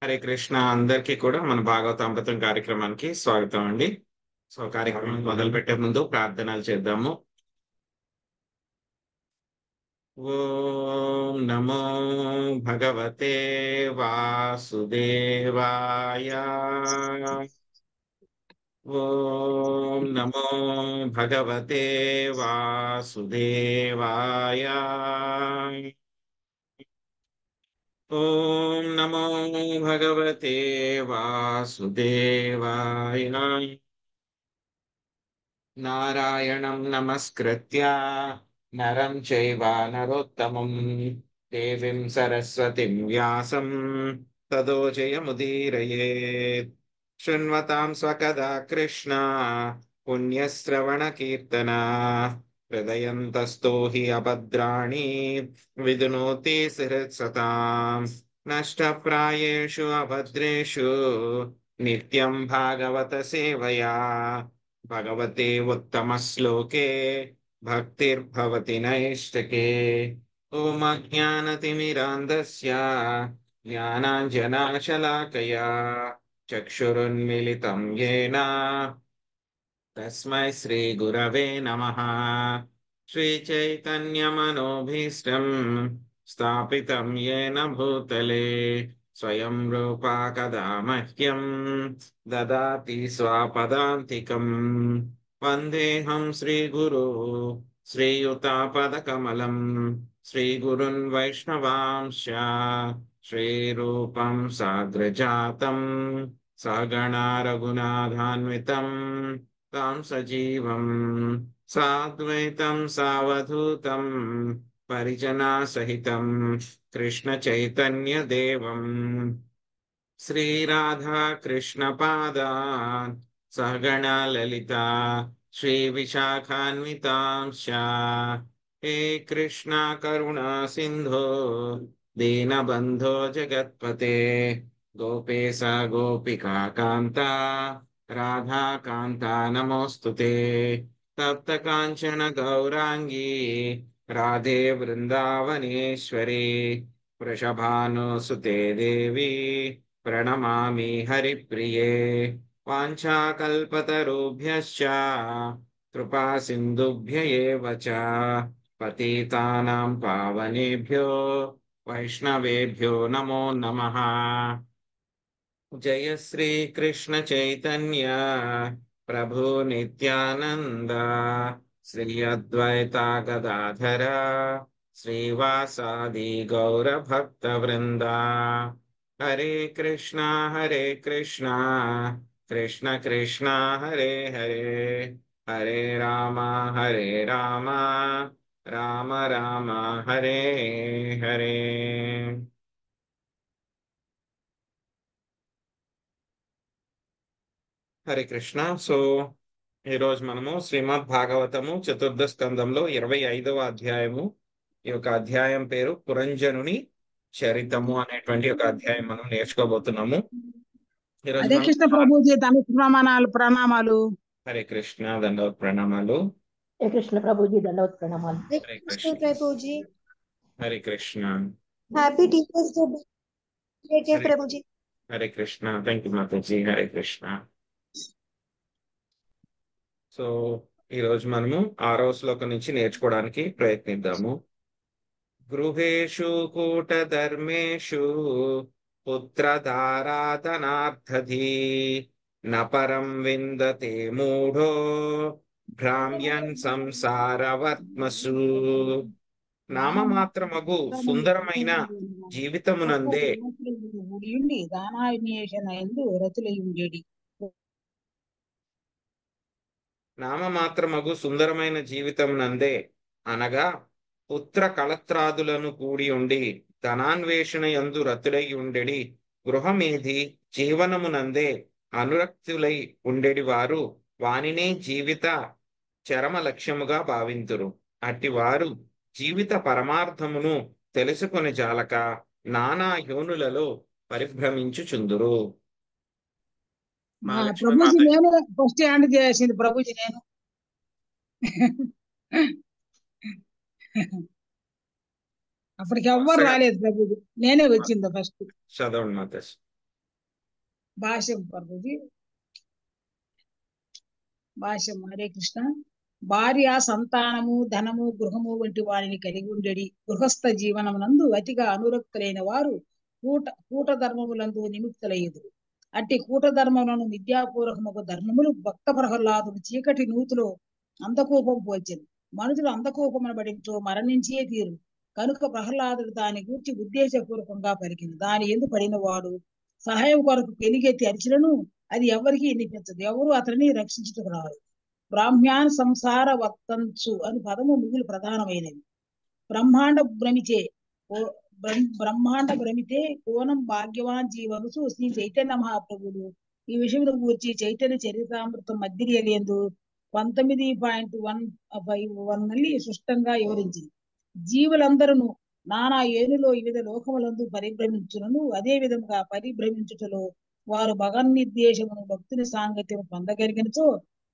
హరే కృష్ణ అందరికీ కూడా మన భాగవతామృతం కార్యక్రమానికి స్వాగతం అండి. కార్యక్రమం మొదలు పెట్టే ముందు ప్రార్థనలు చేద్దాము. ఓం నమో భగవతే వాసుదేవాయ. ఓం నమో భగవతే వాసుదేవాయ. ఓం నమో భగవతే వాసుదేవాయ. నారాయణం నమస్కృత్య నరం చైవ నరోత్తమం దేవీం సరస్వతిం వ్యాసం తదో జయముదీరయేత్. శృణ్వతాం స్వకదా కృష్ణ పుణ్యశ్రవణ కీర్తన హృదయంతస్థో హి అభద్రాణి విదునోతి సతాం నష్టప్రాయేషు అభద్రేషు నిత్యం భాగవత సేవయా భగవతే ఉత్తమ శ్లోకే భక్తిర్భవతి నైష్టికే. ఓం అజ్ఞానతిమిరాంధస్య జ్ఞానాంజనాశలాకయా చక్షురున్మిలితం యేన తస్మై శ్రీ గురవే నమః. శ్రీచైతన్యమనోభీష్టం స్థాపితం యేన భూతలే స్వయం రూపా కదా మహ్యం దదాతి స్వపదాంతికం. వందేహం శ్రీగురు శ్రీయుతాపదకమలం శ్రీగురున్ వైష్ణవాంశ శ్రీరూపం సాగ్రజాతం సగణా రఘునాథాన్వితం తాం సజీవం సాద్వైతం సావధూతం పరిజనా సహితం కృష్ణ చైతన్య దేవం శ్రీరాధా కృష్ణ పాదాన్ సగణా లలితా శ్రీ విశాఖాన్వితాంశ. హే కృష్ణ కరుణా సింధో దీనబంధో జగత్పతే గోపేశ గోపికా కాంత రాధాకాంత నమోస్తుతే. తప్త కాంచన గౌరాంగీ రాధే వృందావనేశ్వరి వృషభానుసుతే దేవి ప్రణమామి హరిప్రియే. వాంఛాకల్పతరుభ్యశ్చ కృపా సింధుభ్య ఏవ చ పతితానాం పావనేభ్యో వైష్ణవేభ్యో నమో నమః. జయ శ్రీ కృష్ణ చైతన్య ప్రభు నిత్యానంద శ్రీ అద్వైత గదాధర శ్రీవాసాది గౌర భక్త వృంద. హరే కృష్ణ కృష్ణ కృష్ణ హరే హరే హరే రామ రామ రామ హరే హరే. హరే కృష్ణ. ఈరోజు మనము శ్రీమద్ భాగవతము చతుర్థ స్కందంలో 25వ అధ్యాయము. ఈ యొక్క అధ్యాయం పేరు పురంజనుని చరితము అనేటువంటి ఒక అధ్యాయం మనం నేర్చుకోబోతున్నాము. ఈరోజు హరే కృష్ణ ప్రభుజీ దండవత్ ప్రణామాలు. హరే కృష్ణ దండవత్ ప్రణామాలు. హరే కృష్ణ ప్రభుజీ దండవత్ ప్రణామాలు. Hare Krishna Prabhuji. Hare Krishna. Happy teachers day Prabhuji. Hare Krishna. Thank you Mataji. Hare Krishna. ఈరోజు మనము 6వ శ్లోకం నుంచి నేర్చుకోవడానికి ప్రయత్నిద్దాము. గృహేషు కూటధర్మేషు పుత్రధారాధనార్థధీ నపరం విందతే మూఢో భ్రామ్యన్ సంసారవర్త్మసు. నామమాత్రమగు సుందరమైన జీవితమునందే నామమాత్రమగు సుందరమైన జీవితమునందే అనగా పుత్ర కళత్రాదులను కూడి ఉండి ధనాన్వేషణ యందు రతులై ఉండెడి గృహమేది జీవనమునందే అనురక్తులై ఉండెడి వారు వానినే జీవిత చరమ లక్ష్యముగా భావింతురు. అట్టి వారు జీవిత పరమార్థమును తెలుసుకొని జాలక నానా యోనులలో పరిభ్రమించుచుందురు. ప్రభుజీ నేను ఫస్ట్ హ్యాండ్ చేసింది ప్రభుజీ నేను. అప్పటికి ఎవ్వరు రాలేదు ప్రభుజీ, నేనే వచ్చింది ఫస్ట్. చదవండి మాతాజీ. భాష్యం ప్రభుజీ. భాష్యం. హరే కృష్ణ. భార్య, సంతానము, ధనము, గృహము వంటి వారిని కలిగి ఉండేది గృహస్థ జీవనమునందు అతిగా అనురక్తులైన వారు కూట ధర్మములందు నిమిత్తులయ్యదు. అట్టి కూట ధర్మములను విద్యాపూర్వకముకు ధర్మములు భక్త ప్రహ్లాదుడు చీకటి నూతిలో అంధకూపం పోల్చెను. మనుషులు అంధకూపమును బడించో మరణించే తీరు కనుక ప్రహ్లాదుడు దాని గూర్చి ఉద్దేశపూర్వకంగా పలికింది. దాని ఎందు పడిన వాడు సహాయం కొరకు పెనిగెత్తి అరిచినను అది ఎవరికి వినిపించదు. ఎవరు అతనిని రక్షించుటకు రారు. బ్రాహ్మ్యాన్ సంసార వర్తంచు అని పదము మిగులు ప్రధానమైనది. బ్రహ్మాండ భ్రమితే కోణం భాగ్యవాన్ జీవనుసు శ్రీ చైతన్య మహాప్రభుడు ఈ విషయంలో గురించి చైతన్య చరితామృతం మధ్యలియందు 19.151 స్పష్టంగా వివరించింది. జీవులందరూ నానా ఏనులో వివిధ లోకములందు పరిభ్రమించును. అదే విధంగా పరిభ్రమించుటలో వారు భగవన్నిర్దేశమును భక్తుని సాంగత్యము పొందగలిగినచో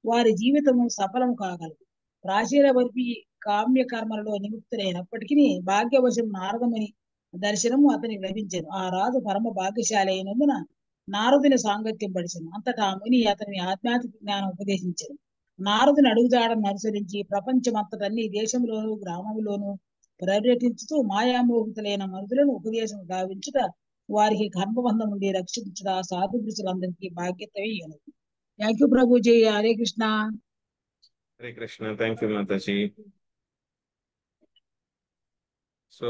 వారి జీవితము సఫలము కాగలదు. ప్రాచీన వర్పి కామ్య కర్మలలో నిమిత్తులైనప్పటికీ భాగ్యవశం నారదముని దర్శనము అతనికి లభించను. ఆ రాజు పరమ భాగ్యశాలి అయినందున నారదుని సాంగత్యం పడిచను. అంతటా ముని అతని ఆధ్యాత్మిక జ్ఞానం ఉపదేశించను. నారదుని అడుగుజాడను అనుసరించి ప్రపంచమంతటన్ని దేశంలోను గ్రామంలోను పర్యటించుతూ మాయామోహితులైన మనుషులను ఉపదేశం గావించుట వారికి కర్మబంధం నుండి రక్షించుట సాధుపురుషులందరికీ బాధ్యతవే అయినది. Thank you Prabhuji. Hare Krishna. Hare Krishna. Thank you Mataji. So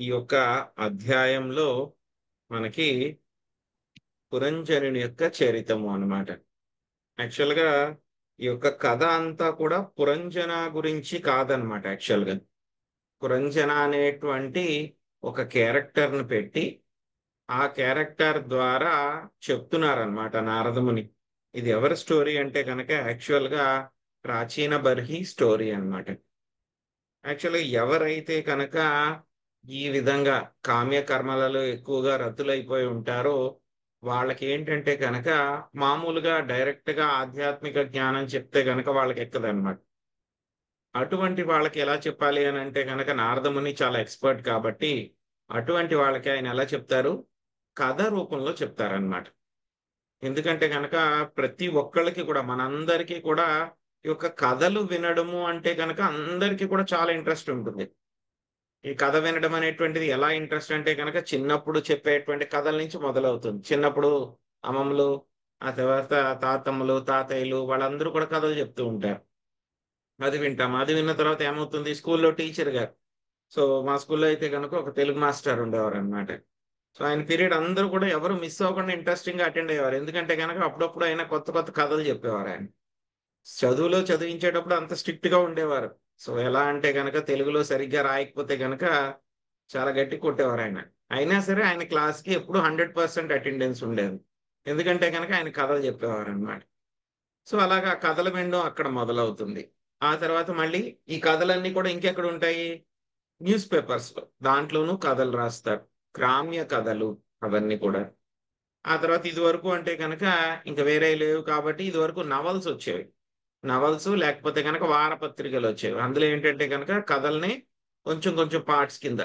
ఈ యొక్క అధ్యాయంలో మనకి పురంజనుని యొక్క చరితము అన్నమాట. యాక్చువల్గా ఈ యొక్క కథ అంతా కూడా పురంజన గురించి కాదనమాట. యాక్చువల్గా పురంజన అనేటువంటి ఒక క్యారెక్టర్ను పెట్టి ఆ క్యారెక్టర్ ద్వారా చెప్తున్నారనమాట నారదముని. ఇది ఎవరి స్టోరీ అంటే కనుక యాక్చువల్గా ప్రాచీన బర్హి స్టోరీ అన్నమాట. యాక్చువల్గా ఎవరైతే కనుక ఈ విధంగా కామ్య కర్మలలో ఎక్కువగా రతులైపోయి ఉంటారో వాళ్ళకి ఏంటంటే కనుక మామూలుగా డైరెక్ట్గా ఆధ్యాత్మిక జ్ఞానం చెప్తే కనుక వాళ్ళకి ఎక్కదన్నమాట. అటువంటి వాళ్ళకి ఎలా చెప్పాలి అని అంటే కనుక నారదముని చాలా ఎక్స్పర్ట్ కాబట్టి అటువంటి వాళ్ళకి ఆయన ఎలా చెప్తారు, కథ రూపంలో చెప్తారనమాట. ఎందుకంటే కనుక ప్రతి ఒక్కళ్ళకి కూడా మనందరికీ కూడా ఈ యొక్క కథలు వినడము అంటే కనుక అందరికీ కూడా చాలా ఇంట్రెస్ట్ ఉంటుంది. ఈ కథ వినడం అనేటువంటిది ఎలా ఇంట్రెస్ట్ అంటే కనుక చిన్నప్పుడు చెప్పేటువంటి కథల నుంచి మొదలవుతుంది. చిన్నప్పుడు అమ్మమ్మలు, ఆ తర్వాత తాతమ్మలు, తాతయ్యలు వాళ్ళందరూ కూడా కథలు చెప్తూ ఉంటారు. అది వింటాం. అది విన్న తర్వాత ఏమవుతుంది, స్కూల్లో టీచర్ గారు. సో మా స్కూల్లో అయితే కనుక ఒక తెలుగు మాస్టర్ ఉండేవారు అనమాట. సో ఆయన పీరియడ్ అందరూ కూడా ఎవరు మిస్ అవ్వకుండా ఇంట్రెస్టింగ్ గా అటెండ్ అయ్యేవారు. ఎందుకంటే కనుక అప్పుడప్పుడు ఆయన కొత్త కొత్త కథలు చెప్పేవారు. ఆయన చదువులో చదివించేటప్పుడు అంత స్ట్రిక్ట్ గా ఉండేవారు. సో ఎలా అంటే కనుక తెలుగులో సరిగ్గా రాయకపోతే కనుక చాలా గట్టి కొట్టేవారు ఆయన. అయినా సరే ఆయన క్లాస్కి ఎప్పుడు 100% అటెండెన్స్ ఉండేది. ఎందుకంటే కనుక ఆయన కథలు చెప్పేవారు అనమాట. సో అలాగా కథలు వినడం అక్కడ మొదలవుతుంది. ఆ తర్వాత మళ్ళీ ఈ కథలన్నీ కూడా ఇంకెక్కడ ఉంటాయి, న్యూస్ పేపర్స్ లో, దాంట్లోనూ కథలు రాస్తారు, గ్రామ్య కథలు అవన్నీ కూడా. ఆ తర్వాత ఇది వరకు అంటే కనుక ఇంకా వేరే లేవు కాబట్టి ఇది వరకు నవల్స్ వచ్చేవి. నవల్స్ లేకపోతే కనుక వారపత్రికలు వచ్చేవి. అందులో ఏంటంటే కనుక కథల్ని కొంచెం కొంచెం పార్ట్స్ కింద.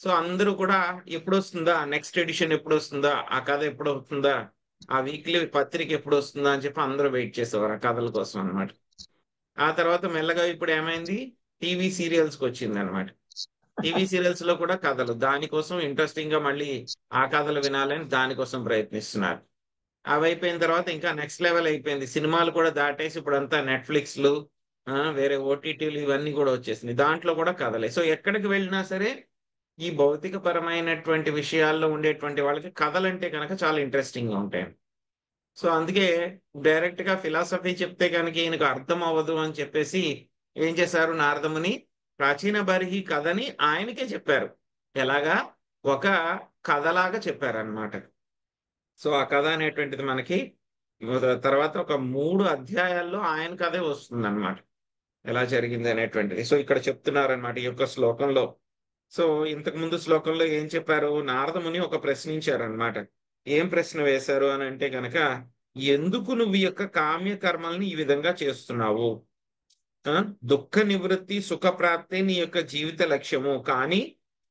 సో అందరూ కూడా ఎప్పుడు వస్తుందా, నెక్స్ట్ ఎడిషన్ ఎప్పుడు వస్తుందా, ఆ కథ ఎప్పుడు వస్తుందా, ఆ వీక్లీ పత్రిక ఎప్పుడు వస్తుందా అని చెప్పి అందరూ వెయిట్ చేసేవారు ఆ కథల కోసం అనమాట. ఆ తర్వాత మెల్లగా ఇప్పుడు ఏమైంది, టీవీ సీరియల్స్కి వచ్చింది అనమాట. టీవీ సీరియల్స్ లో కూడా కథలు, దానికోసం ఇంట్రెస్టింగ్ గా మళ్ళీ ఆ కథలు వినాలని దానికోసం ప్రయత్నిస్తున్నారు. అవి అయిపోయిన తర్వాత ఇంకా నెక్స్ట్ లెవెల్ అయిపోయింది. సినిమాలు కూడా దాటేసి ఇప్పుడు అంతా నెట్ఫ్లిక్స్లు, వేరే ఓటీటీలు ఇవన్నీ కూడా వచ్చేసినాయి. దాంట్లో కూడా కథలే. సో ఎక్కడికి వెళ్ళినా సరే ఈ భౌతిక పరమైనటువంటి విషయాల్లో ఉండేటువంటి వాళ్ళకి కథలంటే కనుక చాలా ఇంట్రెస్టింగ్ గా ఉంటాయి. సో అందుకే డైరెక్ట్ గా ఫిలాసఫీ చెప్తే కనుక ఈయనకు అర్థం అవ్వదు అని చెప్పేసి ఏం చేశారు, నారదముని ప్రాచీన బర్హి కథని ఆయనకే చెప్పారు. ఎలాగా, ఒక కథలాగా చెప్పారనమాట. సో ఆ కథ అనేటువంటిది మనకి తర్వాత ఒక 3 అధ్యాయాల్లో ఆయన కథే వస్తుంది అనమాట, ఎలా జరిగింది అనేటువంటిది. సో ఇక్కడ చెప్తున్నారనమాట ఈ యొక్క శ్లోకంలో. సో ఇంతకు ముందు శ్లోకంలో ఏం చెప్పారు, నారదముని ఒక ప్రశ్నించారనమాట. ఏం ప్రశ్న వేశారు అని అంటే కనుక, ఎందుకు నువ్వు ఈ యొక్క కామ్య కర్మల్ని ఈ విధంగా చేస్తున్నావు, దుఃఖ నివృత్తి సుఖప్రాప్తి నీ యొక్క జీవిత లక్ష్యము, కానీ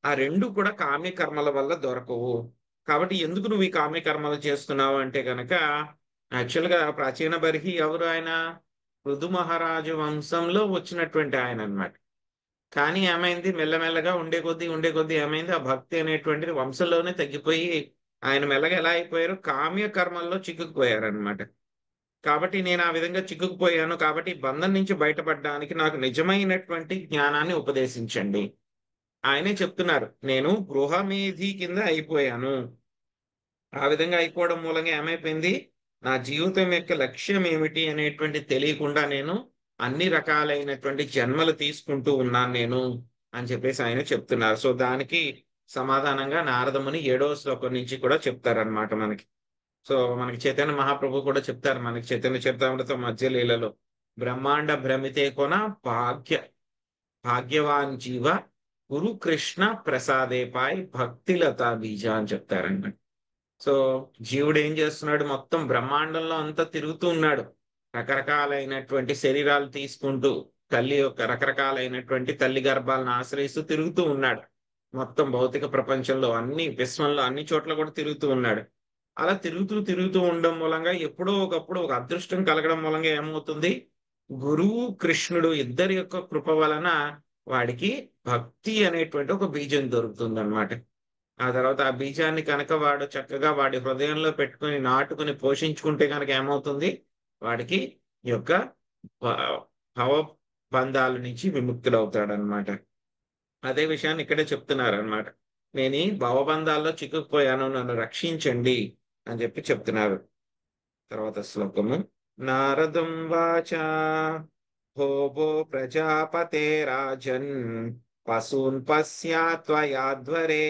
ఆ రెండు కూడా కామ్య కర్మల వల్ల దొరకవు. కాబట్టి ఎందుకు నువ్వు ఈ కామ్య కర్మలు చేస్తున్నావు అంటే కనుక యాక్చువల్గా ప్రాచీన బర్హి ఎవరు ఆయన? పృథు మహారాజు వంశంలో వచ్చినటువంటి ఆయన అన్నమాట. కానీ ఏమైంది, మెల్లమెల్లగా ఉండే కొద్దీ ఏమైంది, ఆ భక్తి అనేటువంటిది వంశంలోనే తగ్గిపోయి ఆయన మెల్లగా ఎలా అయిపోయారు, కామ్య కర్మల్లో చిక్కుకుపోయారు అనమాట. కాబట్టి నేను ఆ విధంగా చిక్కుకుపోయాను, కాబట్టి ఈ బంధం నుంచి బయటపడడానికి నాకు నిజమైనటువంటి జ్ఞానాన్ని ఉపదేశించండి. ఆయనే చెప్తున్నారు, నేను గృహమేధి కింద అయిపోయాను. ఆ విధంగా అయిపోవడం మూలంగా ఏమైపోయింది, నా జీవితం యొక్క లక్ష్యం ఏమిటి అనేటువంటి తెలియకుండా నేను అన్ని రకాలైనటువంటి జన్మలు తీసుకుంటూ ఉన్నాను నేను అని చెప్పేసి ఆయన చెప్తున్నారు. సో దానికి సమాధానంగా నారదముని 7వ శ్లోకం నుంచి కూడా చెప్తారనమాట మనకి. సో మనకి చైతన్య మహాప్రభు కూడా చెప్తారు మనకి చైతన్య చరితామృతం మధ్య లీలలో, బ్రహ్మాండ భ్రమితే కొన భాగ్యవాన్ జీవ గురు కృష్ణ ప్రసాదేపాయ్ భక్తిలతా బీజ అని చెప్తారంట. సో జీవుడు ఏం చేస్తున్నాడు, మొత్తం బ్రహ్మాండంలో అంతా తిరుగుతూ ఉన్నాడు, రకరకాలైనటువంటి శరీరాలు తీసుకుంటూ తల్లి యొక్క రకరకాలైనటువంటి తల్లి గర్భాలను ఆశ్రయిస్తూ తిరుగుతూ ఉన్నాడు. మొత్తం భౌతిక ప్రపంచంలో అన్ని విశ్వంలో అన్ని చోట్ల కూడా తిరుగుతూ ఉన్నాడు. అలా తిరుగుతూ ఉండడం మూలంగా ఎప్పుడో ఒకప్పుడు ఒక అదృష్టం కలగడం మూలంగా ఏమవుతుంది, గురువు కృష్ణుడు ఇద్దరి యొక్క కృప వలన వాడికి భక్తి అనేటువంటి ఒక బీజం దొరుకుతుంది అనమాట. ఆ తర్వాత ఆ బీజాన్ని కనుక వాడు చక్కగా వాడి హృదయంలో పెట్టుకుని నాటుకుని పోషించుకుంటే కనుక ఏమవుతుంది, వాడికి ఈ యొక్క భవ బంధాల నుంచి విముక్తుడవుతాడు అనమాట. అదే విషయాన్ని ఇక్కడే చెప్తున్నారు అనమాట. నేను ఈ భవబంధాల్లో చిక్కుకుపోయాను, నన్ను రక్షించండి అని చెప్పి చెప్తున్నారు. తర్వాత శ్లోకము, నారదం వాచా భోభో ప్రజాపతే రాజన్ పశూన్ పశ్యాత్వయాధ్వరే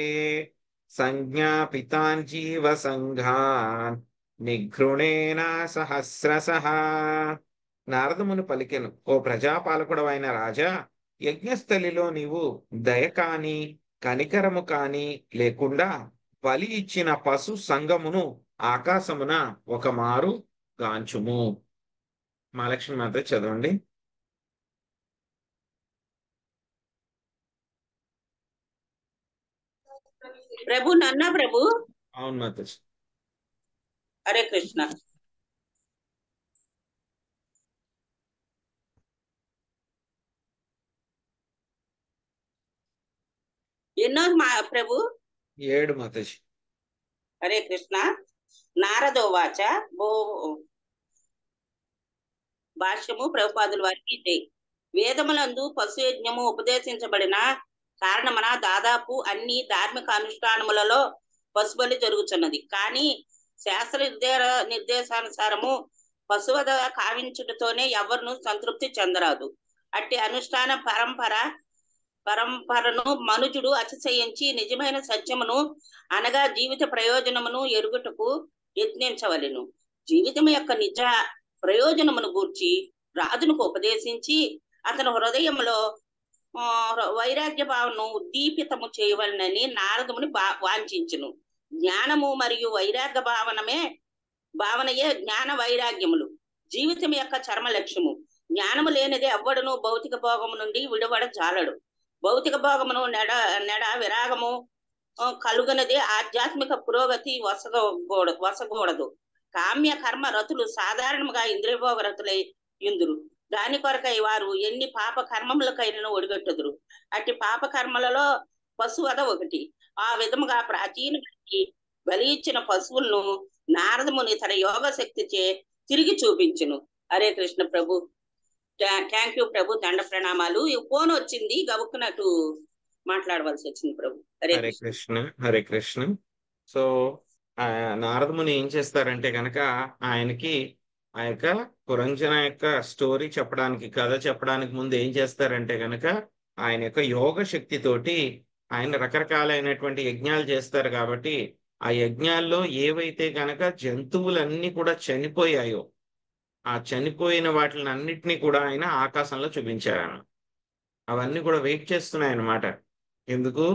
సంజ్ఞాపితాన్ జీవ సంఘాన్ నిఘృణేన సహస్రశః. నారదమును పలికెను, ఓ ప్రజాపాలకుడవైన రాజా, యజ్ఞస్థలిలో నీవు దయ కాని కనికరము కాని లేకుండా బలి ఇచ్చిన పశు సంగమును ఆకాశమున ఒక మారు గాంచుము. మహాలక్ష్మి మాత చదవండి. ప్రభు నన్నా ప్రభు. అవును మాత. హరే కృష్ణ. ఎన్నో మా ప్రభు? 7 మాతాజీ. హరే కృష్ణ. నారదోవాచ భో భాష్యము ప్రభుపాదుల వారికి జై. వేదములందు పశు యజ్ఞము ఉపదేశించబడిన కారణమున దాదాపు అన్ని ధార్మిక అనుష్ఠానములలో పశుబలి జరుగుతున్నది. కానీ శాస్త్ర నిర్దేశానుసారము పశువధ కావించుటతోనే ఎవరిను సంతృప్తి చెందరాదు. అట్టి అనుష్ఠాన పరంపరను మనుజుడు అతిశయించి నిజమైన సత్యమును అనగా జీవిత ప్రయోజనమును ఎరుగుటకు యత్నించవలెను. జీవితం యొక్క నిజ ప్రయోజనమును గూర్చి రాజునకు ఉపదేశించి అతని హృదయంలో వైరాగ్య భావనను ఉద్దీపితము చేయవలనని నారదుని వాంఛించును. జ్ఞానము మరియు వైరాగ్య భావనయే జ్ఞాన వైరాగ్యములు జీవితం యొక్క చర్మ లక్ష్యము. జ్ఞానము లేనిదే ఎవ్వడును భౌతిక భోగము నుండి విడవడ జాలడు. భౌతిక భోగమును నెడ విరాగము కలుగనదే ఆధ్యాత్మిక పురోగతి వసగూడదు. కామ్య కర్మ రతులు సాధారణంగా ఇంద్రియభోగ రతులై ఇందురు. దాని కొరకై వారు ఎన్ని పాప కర్మములకైనా ఒడిగట్టుదురు. అట్టి పాప కర్మలలో పశువధ ఒకటి. ఆ విధముగా ప్రాచీన బలి ఇచ్చిన పశువులను నారదముని తన యోగ శక్తిచే తిరిగి చూపించును. హరే కృష్ణ ప్రభు. థ్యాంక్ యూ ప్రభు. దండ ప్రణామాలు. ఫోన్ వచ్చింది, గబుక్కునట్టు మాట్లాడవలసి వచ్చింది ప్రభు. హరే కృష్ణ. హరే కృష్ణ. సో నారదముని ఏం చేస్తారంటే కనుక ఆయనకి ఆ యొక్క పురంజన యొక్క స్టోరీ చెప్పడానికి, కథ చెప్పడానికి ముందు ఏం చేస్తారంటే కనుక ఆయన యొక్క యోగ శక్తితోటి ఆయన రకరకాలైనటువంటి యజ్ఞాలు చేస్తారు. కాబట్టి ఆ యజ్ఞాల్లో ఏవైతే కనుక జంతువులన్నీ కూడా చనిపోయాయో ఆ చనిపోయిన వాటిని అన్నిటినీ కూడా ఆయన ఆకాశంలో చూపించారు. అవన్నీ కూడా వెయిట్ చేస్తున్నాయి అన్నమాట. ఎందుకు,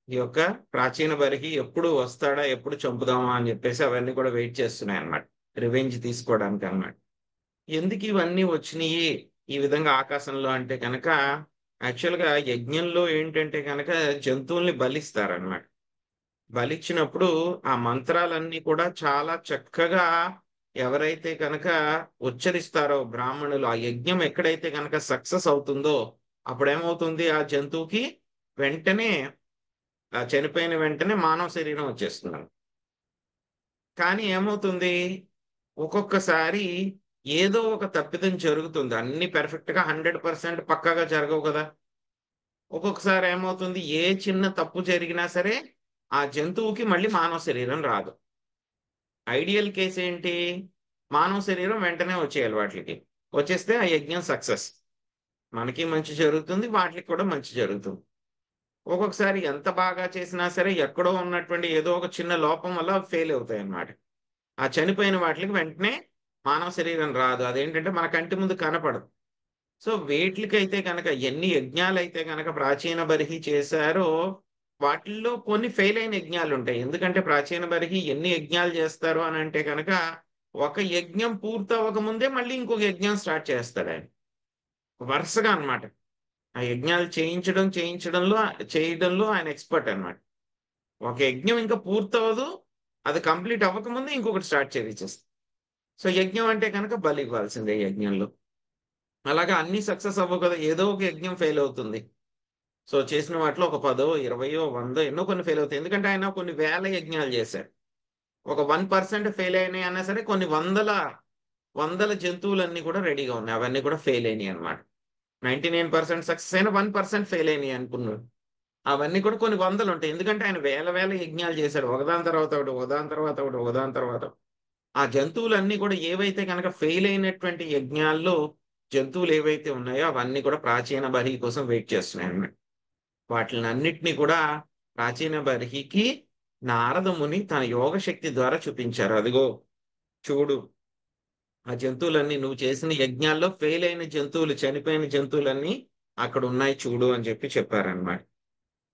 ఈ యొక్క ప్రాచీన బరికి ఎప్పుడు వస్తాడా, ఎప్పుడు చంపుదామా అని చెప్పేసి అవన్నీ కూడా వెయిట్ చేస్తున్నాయి అన్నమాట, రివెంజ్ తీసుకోవడానికి అన్నమాట. ఎందుకు ఇవన్నీ వచ్చినాయి ఈ విధంగా ఆకాశంలో అంటే కనుక యాక్చువల్గా యజ్ఞంలో ఏంటంటే కనుక జంతువుల్ని బలిస్తారనమాట. బలిచ్చినప్పుడు ఆ మంత్రాలన్నీ కూడా చాలా చక్కగా ఎవరైతే కనుక ఉచ్చరిస్తారో బ్రాహ్మణులు, ఆ యజ్ఞం ఎక్కడైతే కనుక సక్సెస్ అవుతుందో అప్పుడేమవుతుంది, ఆ జంతువుకి వెంటనే చనిపోయిన వెంటనే మానవ శరీరం వచ్చేస్తున్నారు. కానీ ఏమవుతుంది, ఒక్కొక్కసారి ఏదో ఒక తప్పిదం జరుగుతుంది. అన్ని పెర్ఫెక్ట్ గా 100% పక్కాగా జరగవు కదా. ఒక్కొక్కసారి ఏమవుతుంది, ఏ చిన్న తప్పు జరిగినా సరే ఆ జంతువుకి మళ్ళీ మానవ శరీరం రాదు. ఐడియల్ కేసు ఏంటి, మానవ శరీరం వెంటనే వచ్చేయాలి, వాటికి వచ్చేస్తే ఆ యజ్ఞం సక్సెస్, మనకి మంచి జరుగుతుంది, వాటికి కూడా మంచి జరుగుతుంది. ఒక్కొక్కసారి ఎంత బాగా చేసినా సరే ఎక్కడో ఉన్నటువంటి ఏదో ఒక చిన్న లోపం వల్ల ఫెయిల్ అవుతాయి అన్నమాట. ఆ చనిపోయిన వాటికి వెంటనే మానవ శరీరం రాదు. అదేంటంటే మన కంటి ముందు కనపడదు. సో వేట్లకైతే కనుక ఎన్ని యజ్ఞాలు అయితే కనుక ప్రాచీన బర్హి చేశారో వాటిల్లో కొన్ని ఫెయిల్ అయిన యజ్ఞాలు ఉంటాయి. ఎందుకంటే ప్రాచీన బర్హి ఎన్ని యజ్ఞాలు చేస్తారు అని అంటే కనుక ఒక యజ్ఞం పూర్తవక ముందే మళ్ళీ ఇంకొక యజ్ఞం స్టార్ట్ చేస్తాడు ఆయన, వరుసగా అన్నమాట. ఆ యజ్ఞాలు చేయడంలో ఆయన ఎక్స్పర్ట్ అన్నమాట. ఒక యజ్ఞం ఇంకా పూర్తవదు, అది కంప్లీట్ అవ్వకముందే ఇంకొకటి స్టార్ట్ చేసేస్తుంది. సో యజ్ఞం అంటే కనుక బలి ఇవ్వాల్సిందే యజ్ఞంలో. అలాగా అన్ని సక్సెస్ అవ్వవు కదా, ఏదో ఒక యజ్ఞం ఫెయిల్ అవుతుంది. సో చేసిన వాటిలో ఒక 10, 20, 100 ఎన్నో కొన్ని ఫెయిల్ అవుతాయి. ఎందుకంటే ఆయన కొన్ని వేల యజ్ఞాలు చేశారు. ఒక 1% ఫెయిల్ అయినాయి అన్నా సరే కొన్ని వందల జంతువులన్నీ కూడా రెడీగా ఉన్నాయి, అవన్నీ కూడా ఫెయిల్ అయినాయి అనమాట. 99% సక్సెస్ అయిన 1% ఫెయిల్ అయినాయి అనుకున్నాడు. అవన్నీ కూడా కొన్ని వందలు ఉంటాయి. ఎందుకంటే ఆయన వేల యజ్ఞాలు చేశాడు, ఒకదాని తర్వాత ఒకటి, ఒకదాని తర్వాత ఒకటి, ఒకదాని తర్వాత. ఆ జంతువులన్నీ కూడా ఏవైతే కనుక ఫెయిల్ అయినటువంటి యజ్ఞాల్లో జంతువులు ఏవైతే ఉన్నాయో అవన్నీ కూడా ప్రాచీన బర్హి కోసం వెయిట్ చేస్తున్నాయి అన్నమాట. వాటిని అన్నిటినీ కూడా ప్రాచీన బర్హికి నారద ముని తన యోగ శక్తి ద్వారా చూపించారు. అదిగో చూడు, ఆ జంతువులన్నీ నువ్వు చేసిన యజ్ఞాల్లో ఫెయిల్ అయిన జంతువులు, చనిపోయిన జంతువులన్నీ అక్కడ ఉన్నాయి చూడు అని చెప్పి చెప్పారనమాట.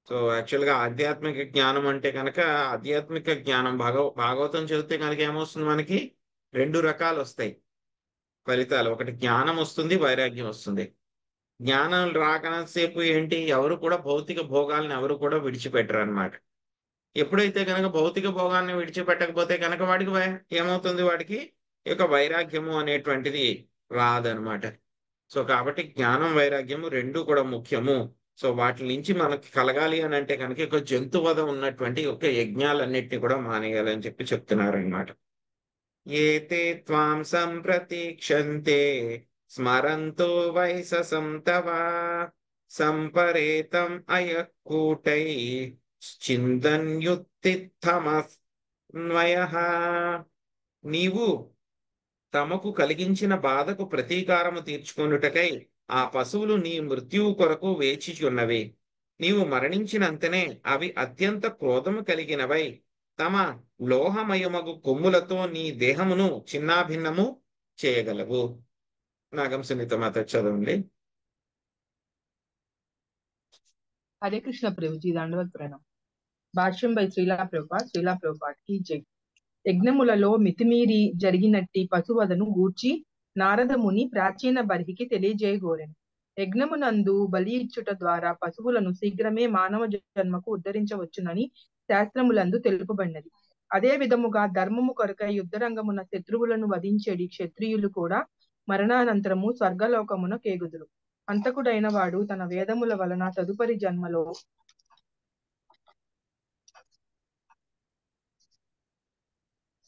సో యాక్చువల్గా ఆధ్యాత్మిక జ్ఞానం అంటే కనుక, ఆధ్యాత్మిక జ్ఞానం భాగవతం చదివితే కనుక ఏమొస్తుంది మనకి, 2 రకాలు వస్తాయి ఫలితాలు. ఒకటి జ్ఞానం వస్తుంది, వైరాగ్యం వస్తుంది. జ్ఞానం రాకనంతసేపు ఏంటి, ఎవరు కూడా భౌతిక భోగాలను ఎవరు కూడా విడిచిపెట్టరు అనమాట. ఎప్పుడైతే కనుక భౌతిక భోగాన్ని విడిచిపెట్టకపోతే కనుక వాడికి ఏమవుతుంది, వాడికి ఈ యొక్క వైరాగ్యము అనేటువంటిది రాదనమాట. సో కాబట్టి జ్ఞానం వైరాగ్యము రెండు కూడా ముఖ్యము. సో వాటి నుంచి మనకి కలగాలి అని అంటే కనుక ఒక జంతువధ ఉన్నటువంటి ఒక యజ్ఞాలన్నిటిని కూడా మానేయాలని చెప్పి చెప్తున్నారు అనమాట. ఏతే త్వాం సంప్రతీక్షంతే స్మరంతో వైససం తవ సంపరేతం అయకూటై చిందన్యుత్తిత్తమన్వయః. నీవు తమకు కలిగించిన బాధకు ప్రతీకారము తీర్చుకొనుటకై ఆ పశువులు నీ మృత్యువు కొరకు వేచిచున్నవి. నీవు మరణించినంతనే అవి అత్యంత క్రోధము కలిగినవై తమ లోహమయమగు కొమ్ములతో నీ దేహమును చిన్నాభిన్నము చేయగలవు. నాగం సునీత మాత చదవండి. హరే కృష్ణ ప్రభుజీ, దండవత్ ప్రణామం. భాష్యం బై శ్రీలా ప్రభుపాద్ కి జై. యజ్ఞములలో మితిమీరి జరిగినట్టి పశువధను గూర్చి నారదముని ప్రాచీన బర్హికి తెలియజేయగోరెను. యజ్ఞమునందు బలి ఇచ్చుట ద్వారా పశువులను శీఘ్రమే మానవ జన్మకు ఉద్ధరించవచ్చునని శాస్త్రములందు తెలుపబడినది. అదే విధముగా ధర్మము కొరకై యుద్ధరంగమున శత్రువులను వధించేడి క్షత్రియులు కూడా మరణానంతరము స్వర్గలోకమున కేగుదురు. అంతకుడైన వాడు తన వేదముల వలన తదుపరి జన్మలో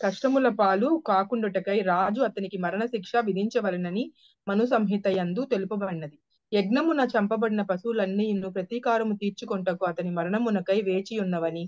కష్టముల పాలు కాకుండుటకై రాజు అతనికి మరణ శిక్ష విధించవలనని మను సంహిత యందు తెలుపబడినది. యజ్ఞమున చంపబడిన పశువులన్నీ ప్రతీకారము తీర్చుకొంటకు అతని మరణమునకై వేచి ఉన్నవని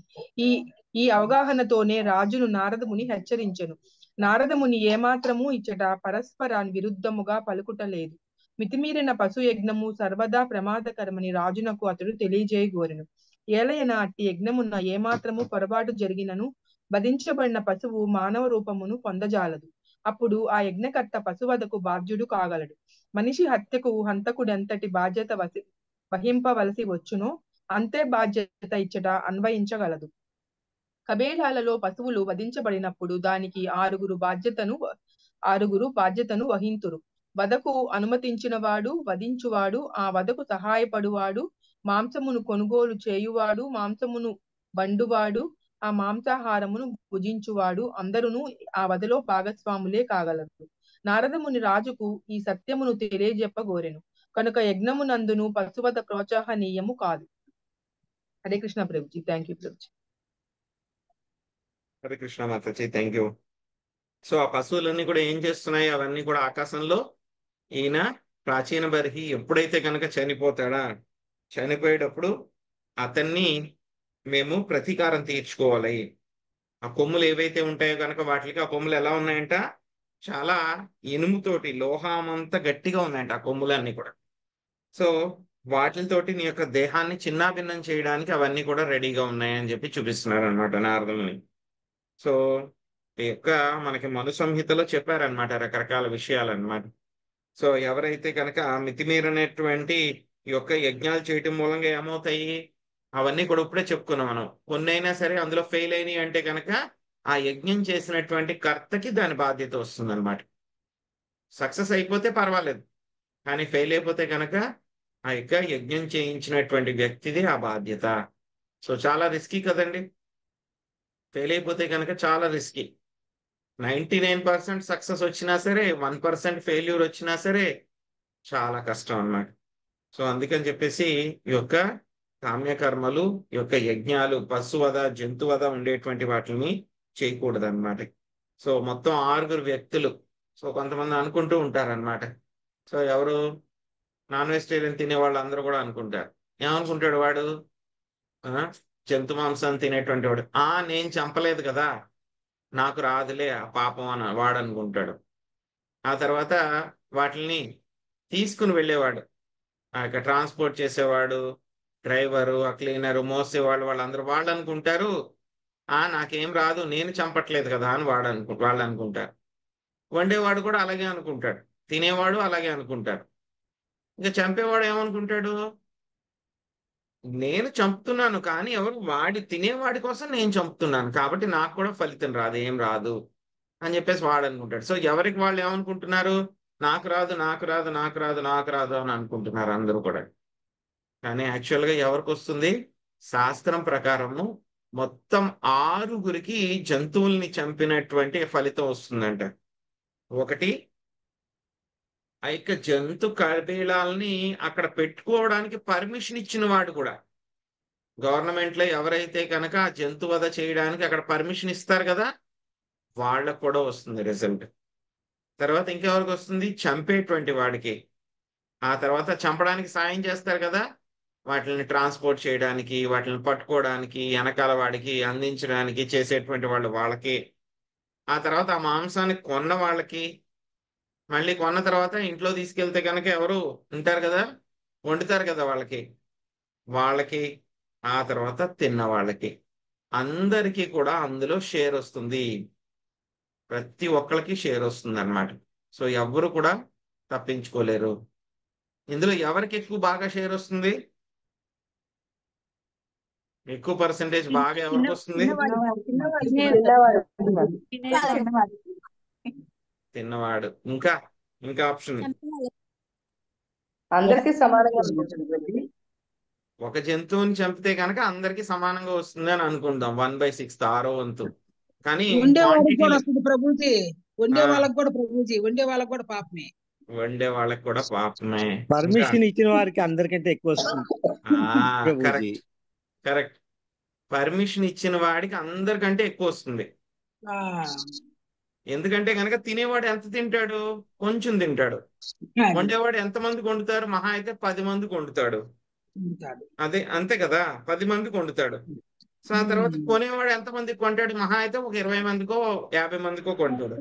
ఈ అవగాహనతోనే రాజును నారదముని హెచ్చరించెను. నారదముని ఏమాత్రము ఇచ్చట పరస్పర విరుద్ధముగా పలుకుటలేదు. మితిమీరిన పశు యజ్ఞము సర్వదా ప్రమాదకరమని రాజునకు అతడు తెలియజేయగోరెను. ఏలయన అట్టి యజ్ఞమున ఏమాత్రము పొరపాటు జరిగినను వధించబడిన పశువు మానవ రూపమును పొందజాలదు. అప్పుడు ఆ యజ్ఞకర్త పశువధకు బాధ్యుడు కాగలడు. మనిషి హత్యకు హంతకుడెంతటి బాధ్యత వహింపవలసి వచ్చునో అంతే బాధ్యత ఇచ్చట అన్వయించగలదు. కబేళాలలో పశువులు వధించబడినప్పుడు దానికి ఆరుగురు బాధ్యతను వహింతురు. వధకు అనుమతించిన వాడు, వధించువాడు, ఆ వధకు సహాయపడువాడు, మాంసమును కొనుగోలు చేయువాడు, మాంసమును బండువాడు, ఆ మాంసాహారమును భుజించువాడు అందరును ఆ వధలో భాగస్వాములే కాగలరు. నారదముని రాజుకు ఈ సత్యమును తెలియజెప్పగోరెను. కనుక యజ్ఞమునందును పశువధ ప్రోత్సాహనీయము కాదు. Hare Krishna Prabhuji. Thank you Prabhuji. Hare Krishna Mataji, thank you. So ఆ పశువులన్నీ కూడా ఏం చేస్తున్నాయి? అవన్నీ కూడా ఆకాశంలో ఈయన ప్రాచీన బర్హి ఎప్పుడైతే కనుక చనిపోతాడా, చనిపోయేటప్పుడు అతన్ని మేము ప్రతీకారం తీర్చుకోవాలి. ఆ కొమ్ములు ఏవైతే ఉంటాయో కనుక వాటికి ఆ కొమ్ములు ఎలా ఉన్నాయంట? చాలా ఇనుముతోటి, లోహమంతా గట్టిగా ఉన్నాయంట ఆ కొమ్ములన్నీ కూడా. సో వాటితోటి నీ యొక్క దేహాన్ని చిన్నాభిన్నం చేయడానికి అవన్నీ కూడా రెడీగా ఉన్నాయని చెప్పి చూపిస్తున్నారు అనమాట నారదుని. సో ఈ యొక్క మనకి మను సంహితలో చెప్పారనమాట రకరకాల విషయాలు అనమాట. సో ఎవరైతే కనుక మితిమీరినటువంటి ఈ యొక్క యజ్ఞాలు చేయటం మూలంగా ఏమవుతాయి, అవన్నీ కూడా ఇప్పుడే చెప్పుకున్నాం మనం. కొన్ని అయినా సరే అందులో ఫెయిల్ అయినాయి అంటే కనుక ఆ యజ్ఞం చేసినటువంటి కర్తకి దాని బాధ్యత వస్తుంది అనమాట. సక్సెస్ అయిపోతే పర్వాలేదు, కానీ ఫెయిల్ అయిపోతే కనుక ఆ యొక్క యజ్ఞం చేయించినటువంటి వ్యక్తిది ఆ బాధ్యత. సో చాలా రిస్కీ కదండి. ఫెయిల్ అయిపోతే కనుక చాలా రిస్కీ. 99% సక్సెస్ వచ్చినా సరే, 1% ఫెయిల్యూర్ వచ్చినా సరే చాలా కష్టం అన్నమాట. సో అందుకని చెప్పేసి ఈ యొక్క కామ్యకర్మలు, ఈ యొక్క యజ్ఞాలు, పశువధ, జంతువధ ఉండేటువంటి వాటిని చేయకూడదు అనమాట. సో మొత్తం 6 వ్యక్తులు. సో కొంతమంది అనుకుంటూ ఉంటారన్నమాట. సో ఎవరు? నాన్ వెజిటేరియన్ తినే వాళ్ళు అందరూ కూడా అనుకుంటారు. ఏమనుకుంటాడు వాడు? జంతు మాంసం తినేటువంటి వాడు, నేను చంపలేదు కదా, నాకు రాదులే ఆ పాపం అని వాడు అనుకుంటాడు. ఆ తర్వాత వాటిని తీసుకుని వెళ్ళేవాడు, ఆ యొక్క ట్రాన్స్పోర్ట్ చేసేవాడు, డ్రైవరు, ఆ క్లీనరు, మోసేవాళ్ళు, వాళ్ళందరూ వాళ్ళు అనుకుంటారు నాకేం రాదు, నేను చంపట్లేదు కదా అని వాళ్ళు అనుకుంటారు. వండేవాడు కూడా అలాగే అనుకుంటాడు, తినేవాడు అలాగే అనుకుంటాడు. ఇంకా చంపేవాడు ఏమనుకుంటాడు? నేను చంపుతున్నాను కానీ తినేవాడి కోసం నేను చంపుతున్నాను, కాబట్టి నాకు కూడా ఫలితం రాదు, ఏం రాదు అని చెప్పేసి వాడు అనుకుంటాడు. సో ఎవరికి వాళ్ళు ఏమనుకుంటున్నారు? నాకు రాదు, నాకు రాదు, నాకు రాదు, నాకు రాదు అని అనుకుంటున్నారు అందరూ కూడా. కానీ యాక్చువల్గా ఎవరికి వస్తుంది? శాస్త్రం ప్రకారము మొత్తం 6 జంతువుల్ని చంపినటువంటి ఫలితం వస్తుందంట. ఒకటి, ఆ యొక్క జంతు కబీలాల్ని అక్కడ పెట్టుకోవడానికి పర్మిషన్ ఇచ్చిన వాడు కూడా. గవర్నమెంట్ లో ఎవరైతే కనుక ఆ జంతువధ చేయడానికి అక్కడ పర్మిషన్ ఇస్తారు కదా, వాళ్ళకు కూడా వస్తుంది రిజల్ట్. తర్వాత ఇంకెవరికి వస్తుంది? చంపేటువంటి వాడికి. ఆ తర్వాత చంపడానికి సాయం చేస్తారు కదా, వాటిని ట్రాన్స్పోర్ట్ చేయడానికి, వాటిని పట్టుకోవడానికి, వెనకాల వాడికి అందించడానికి చేసేటువంటి వాళ్ళకి. ఆ తర్వాత ఆ మాంసాన్ని కొన్న వాళ్ళకి, మళ్ళీ కొన్న తర్వాత ఇంట్లో తీసుకెళ్తే కనుక ఎవరు ఉంటారు కదా, వండుతారు కదా వాళ్ళకి. ఆ తర్వాత తిన్న వాళ్ళకి, అందరికీ కూడా అందులో షేర్ వస్తుంది. ప్రతి ఒక్కరికి షేర్ వస్తుంది అన్నమాట. సో ఎవ్వరు కూడా తప్పించుకోలేరు. ఇందులో ఎవరికి ఎక్కువ బాగా షేర్ వస్తుంది? ఎక్కువ పర్సెంటేజ్ బాగా ఎవరికి వస్తుంది? తిన్నవాడు. ఇంకా ఆప్షన్, అందరికీ సమానంగా ఉంటుంది. ఒక జంతువుని చంపితే కనుక అందరికి సమానంగా వస్తుంది అని అనుకుందాం, 1/6, 6వ వంతు. కానీ వండే వాళ్ళకి క్వాంటిటీ, కూడా వస్తుంది ప్రభుజీ, వండే వాళ్ళకి కూడా ప్రభుజీ, వండే వాళ్ళకి కూడా పాపమే. వండే వాళ్ళకి కూడా పాపమే. పర్మిషన్ ఇచ్చిన వారికి అందరికంటే ఎక్కువ వస్తుంది ప్రభుజీ. కరెక్ట్. పర్మిషన్ ఇచ్చిన వాడికి అందరికంటే ఎక్కువ వస్తుంది. ఎందుకంటే కనుక తినేవాడు ఎంత తింటాడు? కొంచెం తింటాడు. వండేవాడు ఎంతమందికి వండుతారు? మహా అయితే 10 మందికి వండుతాడు. అదే అంతే కదా, 10 మందికి వండుతాడు. సో ఆ తర్వాత కొనేవాడు ఎంతమందికి కొంటాడు? మహా అయితే ఒక 20 మందికో 50 మందికో కొంటాడు.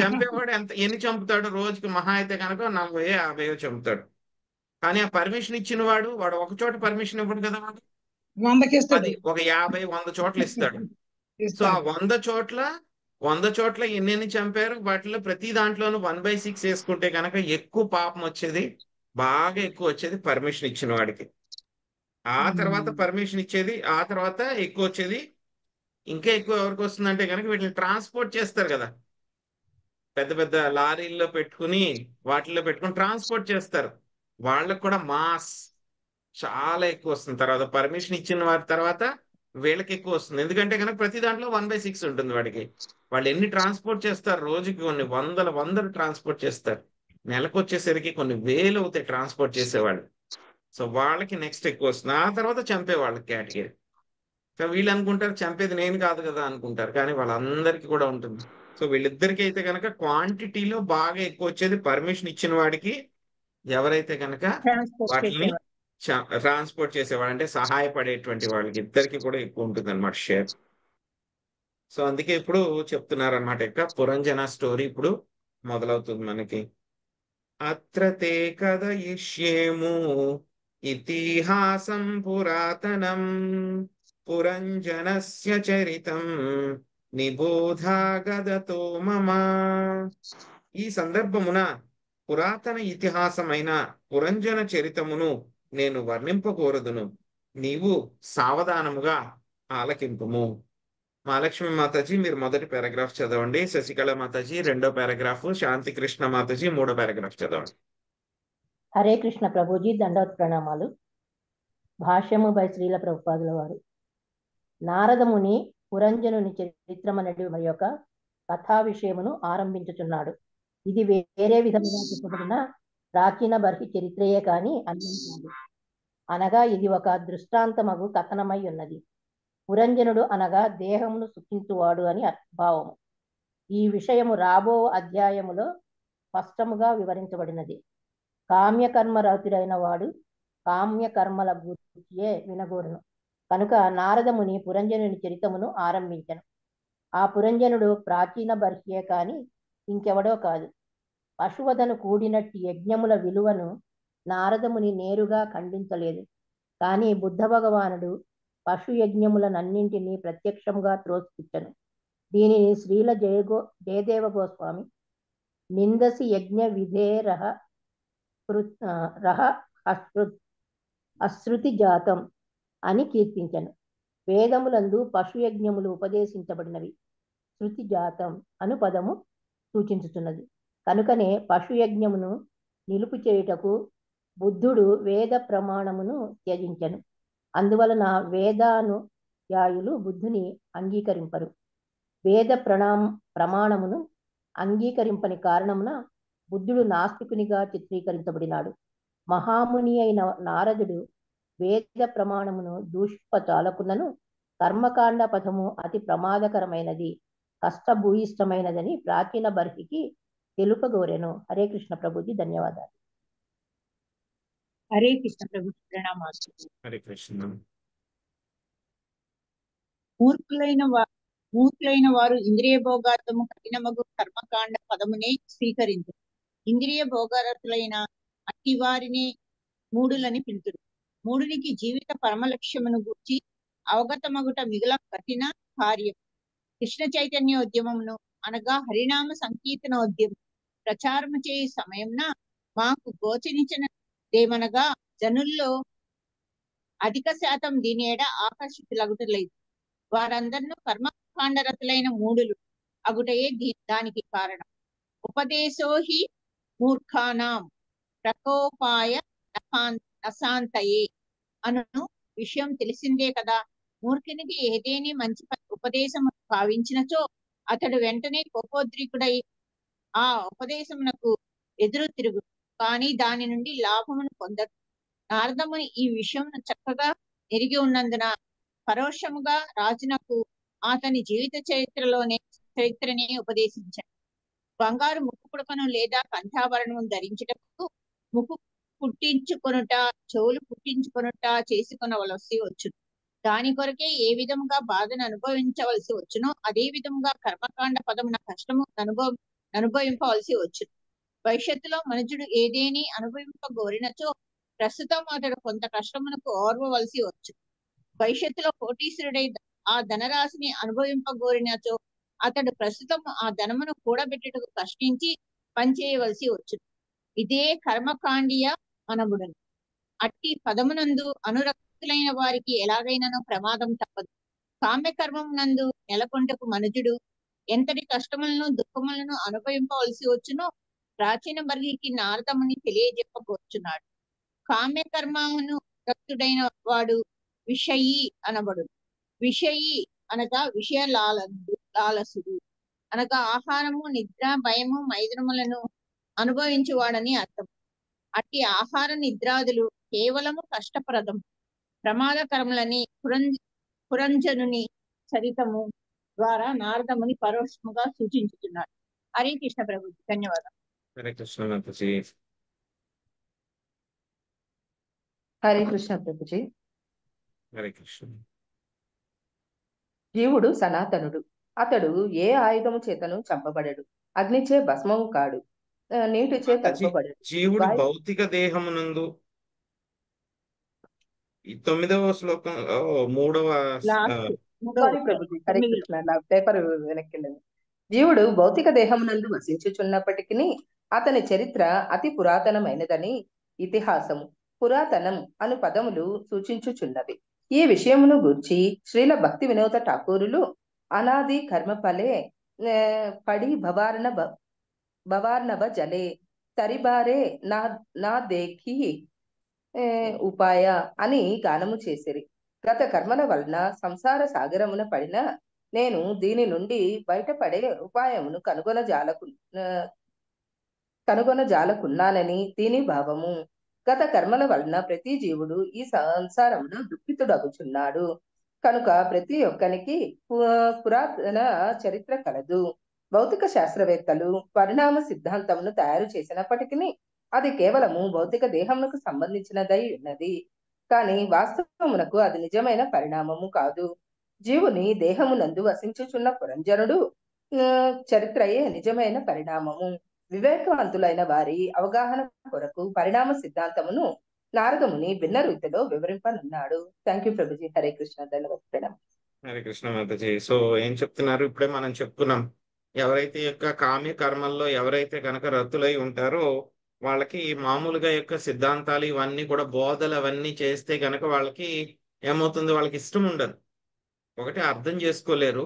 చంపేవాడు ఎన్ని చంపుతాడు? రోజుకి మహా అయితే కనుక 40, 50 చంపుతాడు. కానీ ఆ పర్మిషన్ ఇచ్చిన వాడు ఒక చోట పర్మిషన్ ఇవ్వడు కదా, వాడు 10, ఒక 50, 100 చోట్ల ఇస్తాడు. సో ఆ 100 చోట్ల ఎన్ని చంపారు? వాటిలో ప్రతి దాంట్లోనూ 1/6 వేసుకుంటే కనుక ఎక్కువ పాపం వచ్చేది, బాగా ఎక్కువ వచ్చేది పర్మిషన్ ఇచ్చిన వాడికి. ఆ తర్వాత పర్మిషన్ ఇచ్చేది, ఆ తర్వాత ఎక్కువ వచ్చేది. ఇంకా ఎక్కువ ఎవరికి వస్తుందంటే కనుక వీటిని ట్రాన్స్పోర్ట్ చేస్తారు కదా, పెద్ద పెద్ద లారీల్లో పెట్టుకుని వాటిల్లో పెట్టుకుని ట్రాన్స్పోర్ట్ చేస్తారు, వాళ్ళకు కూడా మాస్ చాలా ఎక్కువ వస్తుంది. తర్వాత పర్మిషన్ ఇచ్చిన వారి తర్వాత వీళ్ళకి ఎక్కువ వస్తుంది. ఎందుకంటే కనుక ప్రతి దాంట్లో 1/6 ఉంటుంది వాడికి. వాళ్ళు ఎన్ని ట్రాన్స్పోర్ట్ చేస్తారు, రోజుకి కొన్ని వందలు ట్రాన్స్పోర్ట్ చేస్తారు. నెలకు వచ్చేసరికి కొన్ని వేలు అవుతాయి ట్రాన్స్పోర్ట్ చేసేవాళ్ళు. సో వాళ్ళకి నెక్స్ట్ ఎక్కువ వస్తుంది. ఆ తర్వాత చంపే వాళ్ళకి కేటగిరీ. సో వీళ్ళు అనుకుంటారు చంపేది నేను కాదు కదా అనుకుంటారు, కానీ వాళ్ళందరికీ కూడా ఉంటుంది. సో వీళ్ళిద్దరికి అయితే కనుక క్వాంటిటీలో బాగా ఎక్కువ వచ్చేది పర్మిషన్ ఇచ్చిన వాడికి. ఎవరైతే కనుక ట్రాన్స్పోర్ట్ వాటిని చేసేవారు. ట్రాన్స్పోర్ట్ చేసేవాడు అంటే సహాయపడేటువంటి వాళ్ళకి ఇద్దరికి కూడా ఎక్కువ ఉంటుంది అనమాట షేర్. సో అందుకే ఇప్పుడు చెప్తున్నారు అనమాట, ఇక పురంజన స్టోరీ ఇప్పుడు మొదలవుతుంది మనకి. అత్ర తే కథయిష్యేము ఇతిహాసం పురాతనం పురంజనస్య చరితం నిబోధాగదతో మమ. ఈ సందర్భమున పురాతన ఇతిహాసమైన పురంజన చరితమును నేను వర్ణింపకూరదును, నీవు సావధానముగా ఆలకింపుము. మహాలక్ష్మి మాతాజీ మీరు మొదటి పారాగ్రాఫ్ చదవండి, శశికళ మాతాజీ రెండో పారాగ్రాఫ్, శాంతి కృష్ణ మాతాజీ మూడో పారాగ్రాఫ్ చదవండి. హరే కృష్ణ ప్రభుజీ, దండవత్ ప్రణామాలు. భాష్యము బై శ్రీల ప్రభుపాదుల వారు. నారదముని పురంజనుని చరిత్రమనడి మరి యొక్క కథా విషయమును ఆరంభించుచున్నాడు. ఇది వేరే విధముగా చెప్పబడిన ప్రాచీన బర్హి చరిత్రయే కాని అన్యం కాదు. అనగా ఇది ఒక దృష్టాంతమగు కథనమై ఉన్నది. పురంజనుడు అనగా దేహమును సుఖించువాడు అని భావము. ఈ విషయము రాబో అధ్యాయములో స్పష్టముగా వివరించబడినది. కామ్యకర్మరతుడైన వాడు కామ్యకర్మల గూర్చియే వినగోరును. కనుక నారదముని పురంజనుని చరితమును ఆరంభించను. ఆ పురంజనుడు ప్రాచీన బర్హ్యే కాని ఇంకెవడో కాదు. పశువదను కూడినట్టి యజ్ఞముల విలువను నారదముని నేరుగా ఖండించలేదు. కానీ బుద్ధ భగవానుడు పశు యజ్ఞములనన్నింటినీ ప్రత్యక్షంగా త్రోసిపుచ్చను. దీనిని శ్రీల జయదేవ గోస్వామి నిందసి యజ్ఞ విధేరహ అశ్రుతి జాతం అని కీర్తించను. వేదములందు పశు యజ్ఞములు ఉపదేశించబడినవి. శృతి జాతం అను పదము సూచించుతున్నది. కనుకనే పశు యజ్ఞమును నిలుపు చేయుటకు బుద్ధుడు వేద ప్రమాణమును త్యజించను. అందువలన వేదానుయాయులు బుద్ధుని అంగీకరింపరు. వేద ప్రమాణమును అంగీకరింపని కారణమున బుద్ధుడు నాస్తికునిగా చిత్రీకరించబడినాడు. మహాముని అయిన నారదుడు వేద ప్రమాణమును దూషింపచాలకున్నను కర్మకాండ పథము అతి ప్రమాదకరమైనది, కష్టభూయిష్టమైనదని ప్రాచీన బర్హికి తెలుపగోరెను. హరే కృష్ణ ప్రభుజీ, ధన్యవాదాలు. హరే కృష్ణ ప్రభు, ప్రణామాలు. హరే కృష్ణ. మూర్ఖులైన వారు ఇంద్రియ భోగార్థము కఠినమగు కర్మకాండ పదమునే స్వీకరించు. ఇంద్రియ భోగారతులైన అట్టి వారిని మూడులని పిలుతురు. మూడునికి జీవిత పరమలక్ష్యమును గూర్చి అవగతమగుట మిగుల కఠిన కార్యం. కృష్ణ చైతన్యోద్యమమును అనగా హరినామ సంకీర్తనోద్యమం ప్రచారము చేయు సమయంన మాకు గోచరించినదేమనగా జనుల్లో అధిక శాతం దీని ఏడ ఆకర్షితులగుటలేదు. వారందరూ కర్మకాండరతులైన మూడులు అగుటయే దానికి కారణం. ఉపదేశోహి మూర్ఖానాం ప్రకోపాయ నశాంతయే అను విషయం తెలిసిందే కదా. మూర్ఖునికి ఏదేని మంచి ఉపదేశము భావించినచో అతడు వెంటనే కోపోద్రికుడై ఆ ఉపదేశమునకు ఎదురు తిరుగు, కానీ దాని నుండి లాభమును పొందడు. నారదముని ఈ విషయం చక్కగా ఎరిగి ఉన్నందున పరోక్షముగా రాజునకు అతని జీవిత చరిత్రనే ఉపదేశించాడు. బంగారు ముక్కు పుడకను లేదా కంఠాభరణము ధరించుటకు ముక్కు పుట్టించుకొనుట, చెవులు పుట్టించుకొనుట చేసుకొనవలసి వచ్చును. దాని కొరకే ఏ విధముగా బాధను అనుభవించవలసి వచ్చునో అదే విధముగా కర్మకాండ పదమున కష్టము అనుభవింపవలసి వచ్చును. భవిష్యత్తులో మనుజుడు ఏదేని అనుభవింపగోరినచో ప్రస్తుతం అతడు కొంత కష్టమునకు ఓర్వవలసి వచ్చును. భవిష్యత్తులో కోటీశ్వరుడై ఆ ధనరాశిని అనుభవింపగోరినచో అతడు ప్రస్తుతం ఆ ధనమును కూడబెట్టుటకు కష్టించి పనిచేయవలసి వచ్చును. ఇదే కర్మకాండియ మనబుడను. అట్టి పదమునందు అనురక్తులైన వారికి ఎలాగైనానో ప్రమాదం తప్పదు. కామ్యకర్మమునందు నెలకొంటకు మనుజుడు ఎంతటి కష్టములను దుఃఖములను అనుభవింపవలసి వచ్చునో ప్రాచీన బర్హికి నారదముని తెలియజెప్పబోచున్నాడు. కామ్యకర్మను భక్తుడైన వాడు విషయీ అనబడు. విషయీ అనగా విషయ లాలసుడు అనగా ఆహారము, నిద్ర, భయము, మైదునములను అనుభవించువాడని అర్థం. అట్టి ఆహార నిద్రాదులు కేవలము కష్టప్రదం, ప్రమాదకరములని పురంజనుని చరితము ద్వారా నారదముని పరోక్షముగా సూచించుతున్నాడు. హరే కృష్ణ ప్రభు. ధన్యవాదాలు. హరే కృష్ణ మాతాజీ. హరే కృష్ణ ప్రభుజీ. హరే కృష్ణ. జీవుడు సనాతనుడు. అతడు ఏ ఆయుధము చేతను చంపబడడు, అగ్నిచే భస్మము కాడు, నీటిచే మాతాజీ, తడపబడడు. జీవుడు వాయు భౌతిక దేహమునందు ఈ 9వ శ్లోకంలో 3వ లాస్ట్ సారీ ప్రభుజీ. హరే కృష్ణ, నా పేపర్ వెనక్కింది. జీవుడు భౌతిక దేహమునందు వసించుచున్నప్పటికీ అతని చరిత్ర అతి పురాతనమైనదని ఇతిహాసము, పురాతనం అను పదములు సూచించుచున్నవి. ఈ విషయమును గూర్చి శ్రీల భక్తి వినోద ఠాకూరులు అనాది కర్మఫలే పడి భవార్ణవ జలే తరిబారే నా దేఖి ఉపాయ అని గానము చేసిరి. గత కర్మల వలన సంసార సాగరమున పడిన నేను దీని నుండి బయటపడే ఉపాయమును కనుగొనజాలకున్నానని దీని భావము. గత కర్మల వలన ప్రతి జీవుడు ఈ సంసారమున దుఃఖితుడగుచున్నాడు కనుక ప్రతి ఒక్కనికి పురాతన చరిత్ర కలదు. భౌతిక శాస్త్రవేత్తలు పరిణామ సిద్ధాంతమును తయారు చేసినప్పటికీ అది కేవలము భౌతిక దేహమునకు సంబంధించినదై ఉన్నది, కానీ వాస్తవమునకు అది నిజమైన పరిణామము కాదు. జీవుని దేహమునందు వసించుచున్న పురంజనుడు చరిత్రయే నిజమైన పరిణామము. వివేకవంతులైన వారి అవగాహన కొరకు పరిణామ సిద్ధాంతమును నారదముని భిన్న రీతిలో వివరింపనున్నాడు. Thank you Prabhuji. హరే కృష్ణ. ధన్యవాదాలు. హరే కృష్ణ మాతాజీ. సో ఏం చెప్తున్నారు? ఇప్పుడే మనం చెప్పుకున్నాం, ఎవరైతే యొక్క కామ్య కర్మల్లో ఎవరైతే కనుక రతులై ఉంటారో వాళ్ళకి మామూలుగా యొక్క సిద్ధాంతాలు ఇవన్నీ కూడా బోధలు అవన్నీ చేస్తే కనుక వాళ్ళకి ఏమవుతుంది, వాళ్ళకి ఇష్టం ఉండదు. ఒకటి అర్థం చేసుకోలేరు,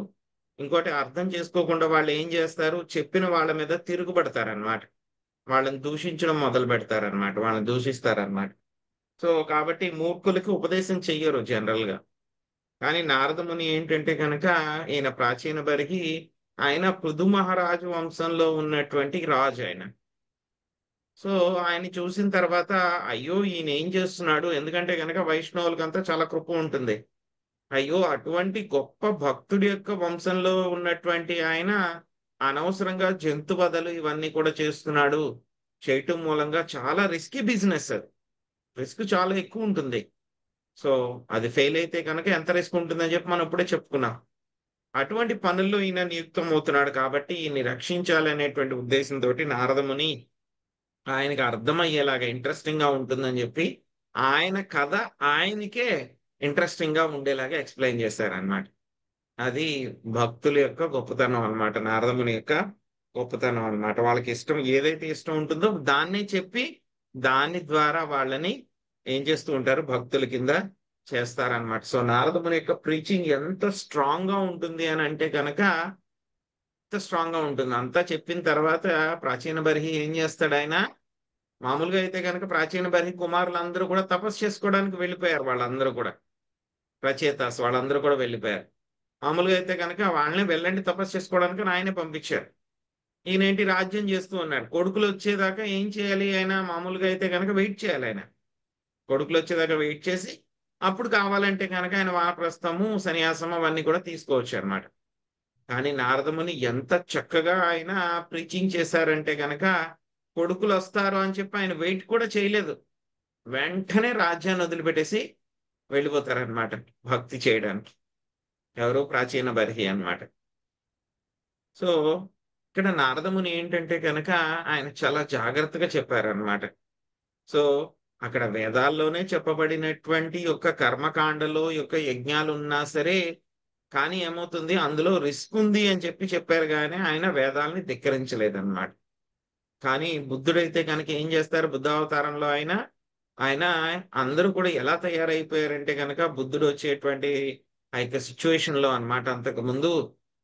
ఇంకోటి అర్థం చేసుకోకుండా వాళ్ళు ఏం చేస్తారు, చెప్పిన వాళ్ళ మీద తిరుగుబడతారనమాట, వాళ్ళని దూషించడం మొదలు పెడతారనమాట, వాళ్ళని దూషిస్తారనమాట. సో కాబట్టి మూర్ఖులకి ఉపదేశం చెయ్యరు జనరల్ గా. కానీ నారదముని ఏంటంటే కనుక ఈయన ప్రాచీన బరిగి, ఆయన పృథు మహారాజు వంశంలో ఉన్నటువంటి రాజు ఆయన. సో ఆయన చూసిన తర్వాత అయ్యో ఈయన ఏం చేస్తున్నాడు, ఎందుకంటే కనుక వైష్ణవులకంతా చాలా కృప ఉంటుంది. అయ్యో అటువంటి గొప్ప భక్తుడి యొక్క వంశంలో ఉన్నటువంటి ఆయన అనవసరంగా జంతు వధలు ఇవన్నీ కూడా చేస్తున్నాడు, చేయటం మూలంగా చాలా రిస్కీ బిజినెస్, రిస్క్ చాలా ఎక్కువ ఉంటుంది. సో అది ఫెయిల్ అయితే కనుక ఎంత రిస్క్ ఉంటుందని చెప్పి మనం ఇప్పుడే చెప్పుకున్నాం. అటువంటి పనుల్లో ఈయన నియుక్తం అవుతున్నాడు కాబట్టి ఈయన్ని రక్షించాలనేటువంటి ఉద్దేశంతో నారదముని ఆయనకి అర్థమయ్యేలాగా ఇంట్రెస్టింగ్ గా ఉంటుందని చెప్పి ఆయన కథ ఆయనకే ఇంట్రెస్టింగ్ గా ఉండేలాగా ఎక్స్ప్లెయిన్ చేశారనమాట. అది భక్తుల యొక్క గొప్పతనం అనమాట, నారదముని యొక్క గొప్పతనం అనమాట. వాళ్ళకి ఇష్టం ఏదైతే ఇష్టం ఉంటుందో దాన్నే చెప్పి దాని ద్వారా వాళ్ళని ఏం చేస్తూ ఉంటారు, భక్తుల కింద చేస్తారనమాట. సో నారదముని యొక్క ప్రీచింగ్ ఎంత స్ట్రాంగ్ గా ఉంటుంది అని అంటే కనుక ఎంత స్ట్రాంగ్ గా ఉంటుంది. అంతా చెప్పిన తర్వాత ప్రాచీన బర్హి ఏం చేస్తాడు, ఆయన మామూలుగా అయితే కనుక ప్రాచీన బర్హి కుమారులందరూ కూడా తపస్సు చేసుకోవడానికి వెళ్ళిపోయారు, వాళ్ళందరూ కూడా రచయితాస్ వాళ్ళందరూ కూడా వెళ్ళిపోయారు. మామూలుగా అయితే కనుక వాళ్ళని వెళ్ళండి తపస్సు చేసుకోవడానికి ఆయనే పంపించారు. ఈయనేంటి రాజ్యం చేస్తూ ఉన్నాడు. కొడుకులు వచ్చేదాకా ఏం చేయాలి, ఆయన మామూలుగా అయితే కనుక వెయిట్ చేయాలి. ఆయన కొడుకులు వచ్చేదాకా వెయిట్ చేసి అప్పుడు కావాలంటే కనుక ఆయన వానప్రస్థము సన్యాసము అవన్నీ కూడా తీసుకోవచ్చు అనమాట. కానీ నారదముని ఎంత చక్కగా ఆయన ప్రీచింగ్ చేశారంటే కనుక కొడుకులు వస్తారు అని చెప్పి ఆయన వెయిట్ కూడా చేయలేదు, వెంటనే రాజ్యాన్ని వదిలిపెట్టేసి వెళ్ళిపోతారనమాట భక్తి చేయడానికి. ఎవరు, ప్రాచీన బర్హి అన్నమాట. సో ఇక్కడ నారదముని ఏంటంటే కనుక ఆయన చాలా జాగ్రత్తగా చెప్పారనమాట. సో అక్కడ వేదాల్లోనే చెప్పబడినటువంటి యొక్క కర్మకాండలో యొక్క యజ్ఞాలు ఉన్నా సరే, కానీ ఏమవుతుంది అందులో రిస్క్ ఉంది అని చెప్పి చెప్పారు, కానీ ఆయన వేదాలని ధిక్కరించలేదన్నమాట. కానీ బుద్ధుడైతే కనుక ఏం చేస్తారు, బుద్ధావతారంలో ఆయన అందరూ కూడా ఎలా తయారైపోయారంటే కనుక బుద్ధుడు వచ్చేటువంటి ఆ యొక్క సిచ్యువేషన్ లో అనమాట. అంతకు ముందు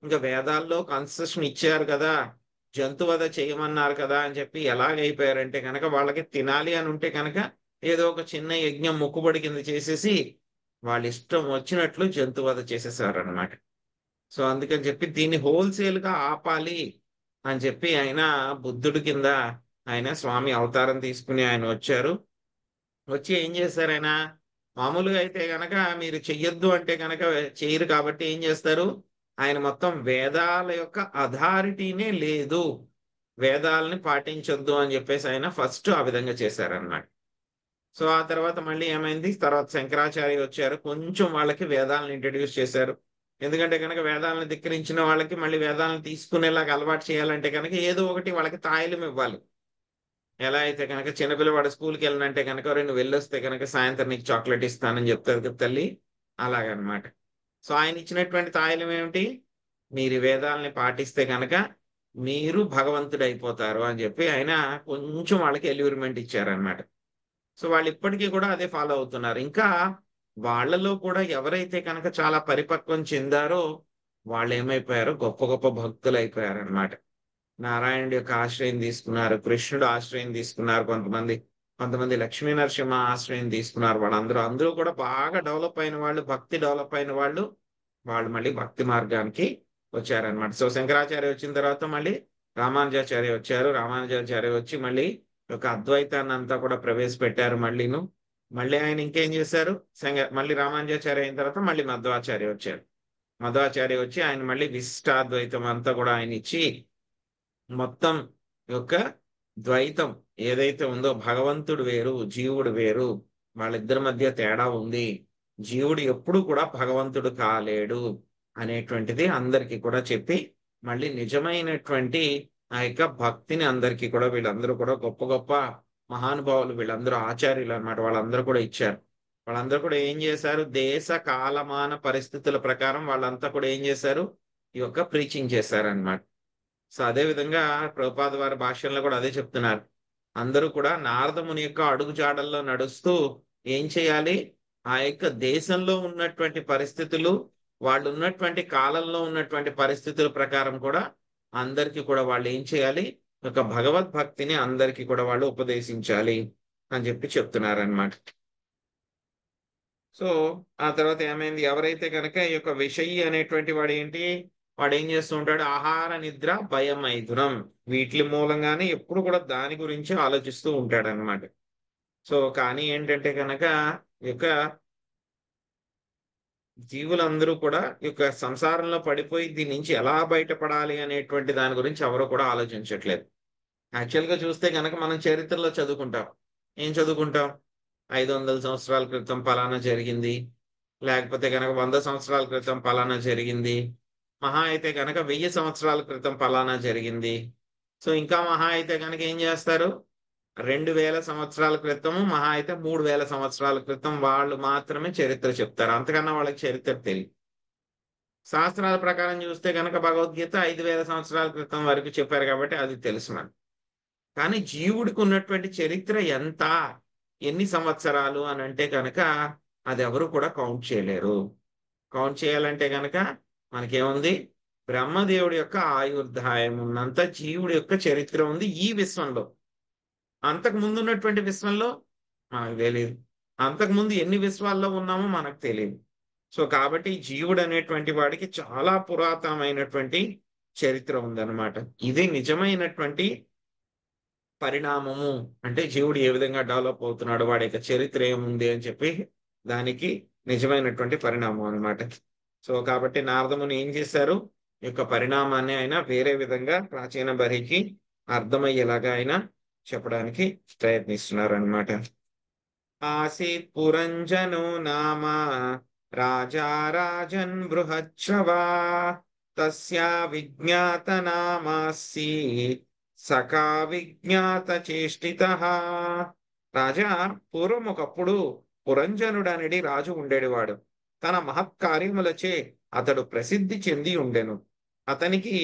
ఇంకా వేదాల్లో కన్సెషన్ ఇచ్చారు కదా, జంతువధ చేయమన్నారు కదా అని చెప్పి ఎలాగైపోయారంటే కనుక వాళ్ళకి తినాలి అని ఉంటే కనుక ఏదో ఒక చిన్న యజ్ఞం మొక్కుబడి కింద చేసేసి వాళ్ళ ఇష్టం వచ్చినట్లు జంతువధ చేసేసారు అనమాట. సో అందుకని చెప్పి దీన్ని హోల్సేల్ గా ఆపాలి అని చెప్పి ఆయన బుద్ధుడి కింద ఆయన స్వామి అవతారం తీసుకుని ఆయన వచ్చారు. వచ్చి ఏం చేస్తారు ఆయన, మామూలుగా అయితే గనక మీరు చెయ్యొద్దు అంటే గనక చేయరు కాబట్టి ఏం చేస్తారు, ఆయన మొత్తం వేదాల యొక్క అథారిటీనే లేదు, వేదాలని పాటించొద్దు అని చెప్పేసి ఆయన ఫస్ట్ ఆ విధంగా చేశారన్నమాట. సో ఆ తర్వాత మళ్ళీ ఏమైంది, తర్వాత శంకరాచార్య వచ్చారు, కొంచెం వాళ్ళకి వేదాలను ఇంట్రడ్యూస్ చేశారు. ఎందుకంటే కనుక వేదాలను ధిక్కరించిన వాళ్ళకి మళ్ళీ వేదాలను తీసుకునేలాగా అలవాటు చేయాలంటే కనుక ఏదో ఒకటి వాళ్ళకి తాయిలం ఇవ్వాలి. ఎలా అయితే కనుక చిన్నపిల్లవాడు స్కూల్కి వెళ్ళినంటే కనుక నువ్వు వెళ్ళొస్తే కనుక సాయంత్రం నీకు చాక్లెట్ ఇస్తానని చెప్తారు కదా తల్లి, అలాగనమాట. సో ఆయన ఇచ్చినటువంటి తాయిలం ఏమిటి, మీరు ఈ వేదాలని పాటిస్తే కనుక మీరు భగవంతుడు అయిపోతారు అని చెప్పి ఆయన కొంచెం వాళ్ళకి ఎల్యూర్మెంట్ ఇచ్చారనమాట. సో వాళ్ళు ఇప్పటికీ కూడా అదే ఫాలో అవుతున్నారు. ఇంకా వాళ్ళలో కూడా ఎవరైతే కనుక చాలా పరిపక్వం చెందారో వాళ్ళు ఏమైపోయారో గొప్ప గొప్ప భక్తులు అయిపోయారు అనమాట. నారాయణుడి యొక్క ఆశ్రయం తీసుకున్నారు, కృష్ణుడు ఆశ్రయం తీసుకున్నారు, కొంతమంది లక్ష్మీ నరసింహ ఆశ్రయం తీసుకున్నారు. అందరూ కూడా బాగా డెవలప్ అయిన వాళ్ళు, భక్తి డెవలప్ అయిన వాళ్ళు మళ్ళీ భక్తి మార్గానికి వచ్చారనమాట. సో శంకరాచార్య వచ్చిన తర్వాత మళ్ళీ రామానుజాచార్య వచ్చారు. రామానుజాచార్య వచ్చి మళ్ళీ ఒక అద్వైతాన్ని అంతా కూడా ప్రవేశపెట్టారు. మళ్ళీ ఆయన ఇంకేం చేశారు, మళ్ళీ రామానుజాచార్య అయిన తర్వాత మళ్ళీ మధ్వాచార్య వచ్చారు. మధ్వాచార్య వచ్చి ఆయన మళ్ళీ విశిష్టాద్వైతం అంతా కూడా ఆయన ఇచ్చి మొత్తం యొక్క ద్వైతం ఏదైతే ఉందో, భగవంతుడు వేరు జీవుడు వేరు, వాళ్ళిద్దరి మధ్య తేడా ఉంది, జీవుడు ఎప్పుడు కూడా భగవంతుడు కాలేడు అనేటువంటిది అందరికీ కూడా చెప్పి మళ్ళీ నిజమైనటువంటి ఆ యొక్క భక్తిని అందరికీ కూడా వీళ్ళందరూ కూడా గొప్ప గొప్ప మహానుభావులు, వీళ్ళందరూ ఆచార్యులు అన్నమాట, వాళ్ళందరూ కూడా ఇచ్చారు. వాళ్ళందరూ కూడా ఏం చేశారు, దేశ కాలమాన పరిస్థితుల ప్రకారం వాళ్ళంతా కూడా ఏం చేశారు, ఈ యొక్క ప్రీచింగ్ చేశారనమాట. సో అదే విధంగా ప్రభుపాద వారి భాష్యంలో కూడా అదే చెప్తున్నారు. అందరూ కూడా నారద ముని యొక్క అడుగు జాడల్లో నడుస్తూ ఏం చేయాలి, ఆ యొక్క దేశంలో ఉన్నటువంటి పరిస్థితులు, వాళ్ళు ఉన్నటువంటి కాలంలో ఉన్నటువంటి పరిస్థితుల ప్రకారం కూడా అందరికీ కూడా వాళ్ళు ఏం చేయాలి, ఒక భగవద్భక్తిని అందరికీ కూడా వాళ్ళు ఉపదేశించాలి అని చెప్పి చెప్తున్నారనమాట. సో ఆ తర్వాత ఏమైంది, ఎవరైతే కనుక ఈ యొక్క విషయి అనేటువంటి వాడు ఏం చేస్తూ ఉంటాడు, ఆహార నిద్ర భయం మైథునం, వీటి మూలంగానే ఎప్పుడు కూడా దాని గురించి ఆలోచిస్తూ ఉంటాడు అనమాట. సో కానీ ఏంటంటే కనుక ఈ యొక్క జీవులందరూ కూడా ఈ యొక్క సంసారంలో పడిపోయి దీని నుంచి ఎలా బయటపడాలి అనేటువంటి దాని గురించి ఎవరు కూడా ఆలోచించట్లేదు. యాక్చువల్గా చూస్తే కనుక మనం చరిత్రలో చదువుకుంటాం. ఏం చదువుకుంటాం, 500 సంవత్సరాల క్రితం పలానా జరిగింది, లేకపోతే కనుక 100 సంవత్సరాల క్రితం పలానా జరిగింది, మహా అయితే కనుక 1000 సంవత్సరాల క్రితం పలానా జరిగింది. సో ఇంకా మహా అయితే కనుక ఏం చేస్తారు, 2000 సంవత్సరాల క్రితము, మహా అయితే 3000 సంవత్సరాల క్రితం వాళ్ళు మాత్రమే చరిత్ర చెప్తారు. అంతకన్నా వాళ్ళకి చరిత్ర తెలియదు. శాస్త్రాల ప్రకారం చూస్తే కనుక భగవద్గీత 5000 సంవత్సరాల క్రితం వరకు చెప్పారు కాబట్టి అది తెలుసు మనకు. కానీ జీవుడికి ఉన్నటువంటి చరిత్ర ఎంత, ఎన్ని సంవత్సరాలు అని అంటే కనుక అది ఎవరు కూడా కౌంట్ చేయలేరు. కౌంట్ చేయాలంటే కనుక మనకేముంది, బ్రహ్మదేవుడి యొక్క ఆయుర్దాయం ఉన్నంత జీవుడి యొక్క చరిత్ర ఉంది ఈ విశ్వంలో. అంతకు ముందు ఉన్నటువంటి విశ్వంలో మనకు తెలియదు, అంతకు ముందు ఎన్ని విశ్వాల్లో ఉన్నామో మనకు తెలియదు. సో కాబట్టి జీవుడు అనేటువంటి వాడికి చాలా పురాతనమైనటువంటి చరిత్ర ఉందన్నమాట. ఇది నిజమైనటువంటి పరిణామము, అంటే జీవుడు ఏ విధంగా డెవలప్ అవుతున్నాడు, వాడి యొక్క చరిత్ర ఏముంది అని చెప్పి దానికి నిజమైనటువంటి పరిణామం అనమాట. సో కాబట్టి నారదముని ఏం చేశారు, ఈ యొక్క పరిణామాన్ని ఆయన వేరే విధంగా ప్రాచీన బరికి అర్థమయ్యేలాగా ఆయన చెప్పడానికి ప్రయత్నిస్తున్నారు అనమాట. ఆసీత్ పురంజనో నామ రాజా రాజన్ బృహశ్రవా తస్యా విజ్ఞాత నామాసి సఖా విజ్ఞాత చేష్టితః. రాజా, పూర్వం ఒకప్పుడు పురంజనుడనడి రాజు ఉండేవాడు. తన మహత్కార్యములచే అతడు ప్రసిద్ధి చెంది ఉండెను. అతనికి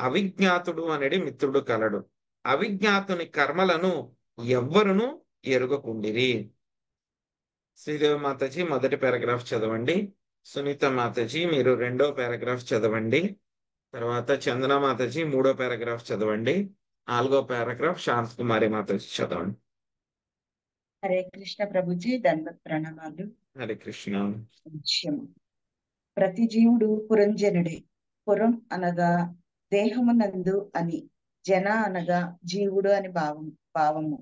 అవిజ్ఞాతుడు అనేది మిత్రుడు కలడు. అవిజ్ఞాతుని కర్మలను ఎవ్వరును ఎరుగకుండిరి. శ్రీదేవి మాతాజీ మొదటి పారాగ్రాఫ్ చదవండి. సునీత మాతాజీ మీరు 2వ పారాగ్రాఫ్ చదవండి. తర్వాత చందన మాతాజీ 3వ పారాగ్రాఫ్ చదవండి. 4వ పారాగ్రాఫ్ శాంతకుమారి మాతాజీ చదవండి. హరే కృష్ణ ప్రభుజీ, దండవత్ ప్రణామాలు. హరే కృష్ణ. విషయం ప్రతి జీవుడు పురంజనుడే. పురం అనగా దేహమునందు అని, జన అనగా జీవుడు అని భావము.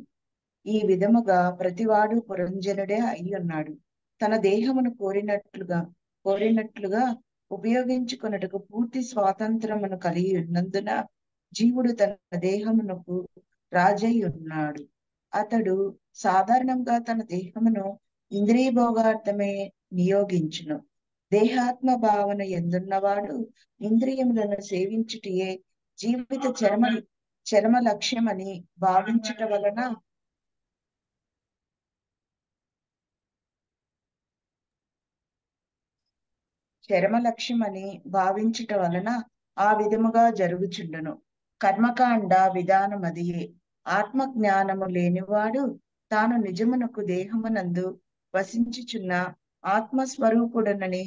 ఈ విధముగా ప్రతివాడు పురంజనుడే అయి ఉన్నాడు. తన దేహమును కోరినట్లుగా ఉపయోగించుకొనుటకు పూర్తి స్వాతంత్రమును కలిగి ఉన్నందున జీవుడు తన దేహమునకు రాజై ఉన్నాడు. అతడు సాధారణంగా తన దేహమును ఇంద్రియ భోగార్థమే నియోగించును. దేహాత్మ భావన ఎందున్నవాడు ఇంద్రియములను సేవించుటయే జీవిత చరమ లక్ష్యమని భావించుట వలన ఆ విధముగా జరుగుచుండును. కర్మకాండ విధానమదియే. ఆత్మ జ్ఞానము లేనివాడు తాను నిజమునకు దేహమునందు వసించుచున్న ఆత్మస్వరూపుడనని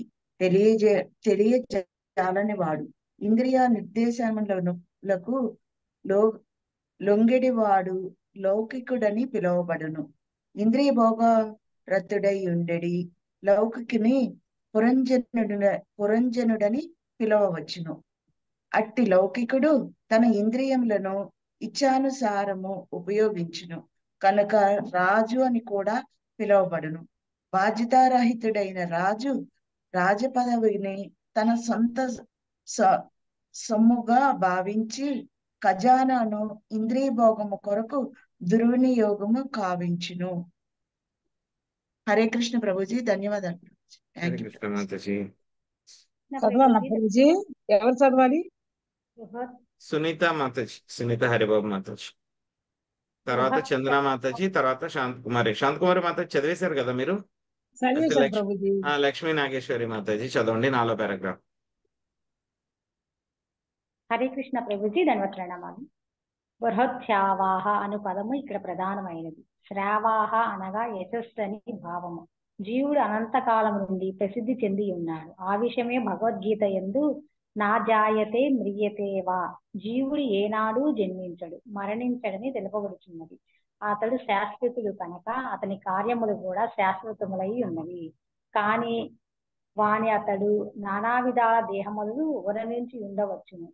తెలియజాలని వాడు. ఇంద్రియ నిర్దేశములకు లొంగెడివాడు లౌకికుడని పిలువబడును. ఇంద్రియ భోగ రతుడై ఉండెడి లౌకికుని పురంజనుడని పిలవవచ్చును. అట్టి లౌకికుడు తన ఇంద్రియములను ఇచ్ఛానుసారము ఉపయోగించును కనుక రాజు అని కూడా పిలువబడును. బాధ్యతారహితుడైన రాజు రాజపదవిని తన సొంత సొమ్ముగా భావించి ఖజానాను ఇంద్రియ భోగము కొరకు దుర్వినియోగము కావించును. హరే కృష్ణ ప్రభుజీ, ధన్యవాదాలు. హరే కృష్ణ మాతాజీ. చదవాలా ప్రభుజీ? ఎవరు చదవాలి? సునీత మాతాజీ, సునీత హరిబాబు మాతాజీ, తర్వాత చంద్ర మాతాజీ, తర్వాత శాంతకుమారి మాతాజీ చదివేశారు కదా మీరు? లక్ష్మీ నాగేశ్వరి మాతాజీ చదవండి 4వ పారాగ్రాఫ్. హరే కృష్ణ ప్రభుజీ, ధన్యవాద ప్రణామాలు. బృహత్శ్రావాహ అను పదము ఇక్కడ ప్రధానమైనది. శ్రావాహ అనగా యశస్సు అని భావము. జీవుడు అనంతకాలం నుండి ప్రసిద్ధి చెంది ఉన్నాడు. ఆ విషయమే భగవద్గీత యందు నా జాయతే మ్రియతే వా, జీవుడు ఏనాడు జన్మించడు మరణించడని తెలుపబడుచున్నది. అతడు శాశ్వతుడు కనుక అతని కార్యములు కూడా శాశ్వతములై ఉన్నవి. కానీ వాని అతడు నానా విధాల దేహములను వర్ణించి ఉండవచ్చును.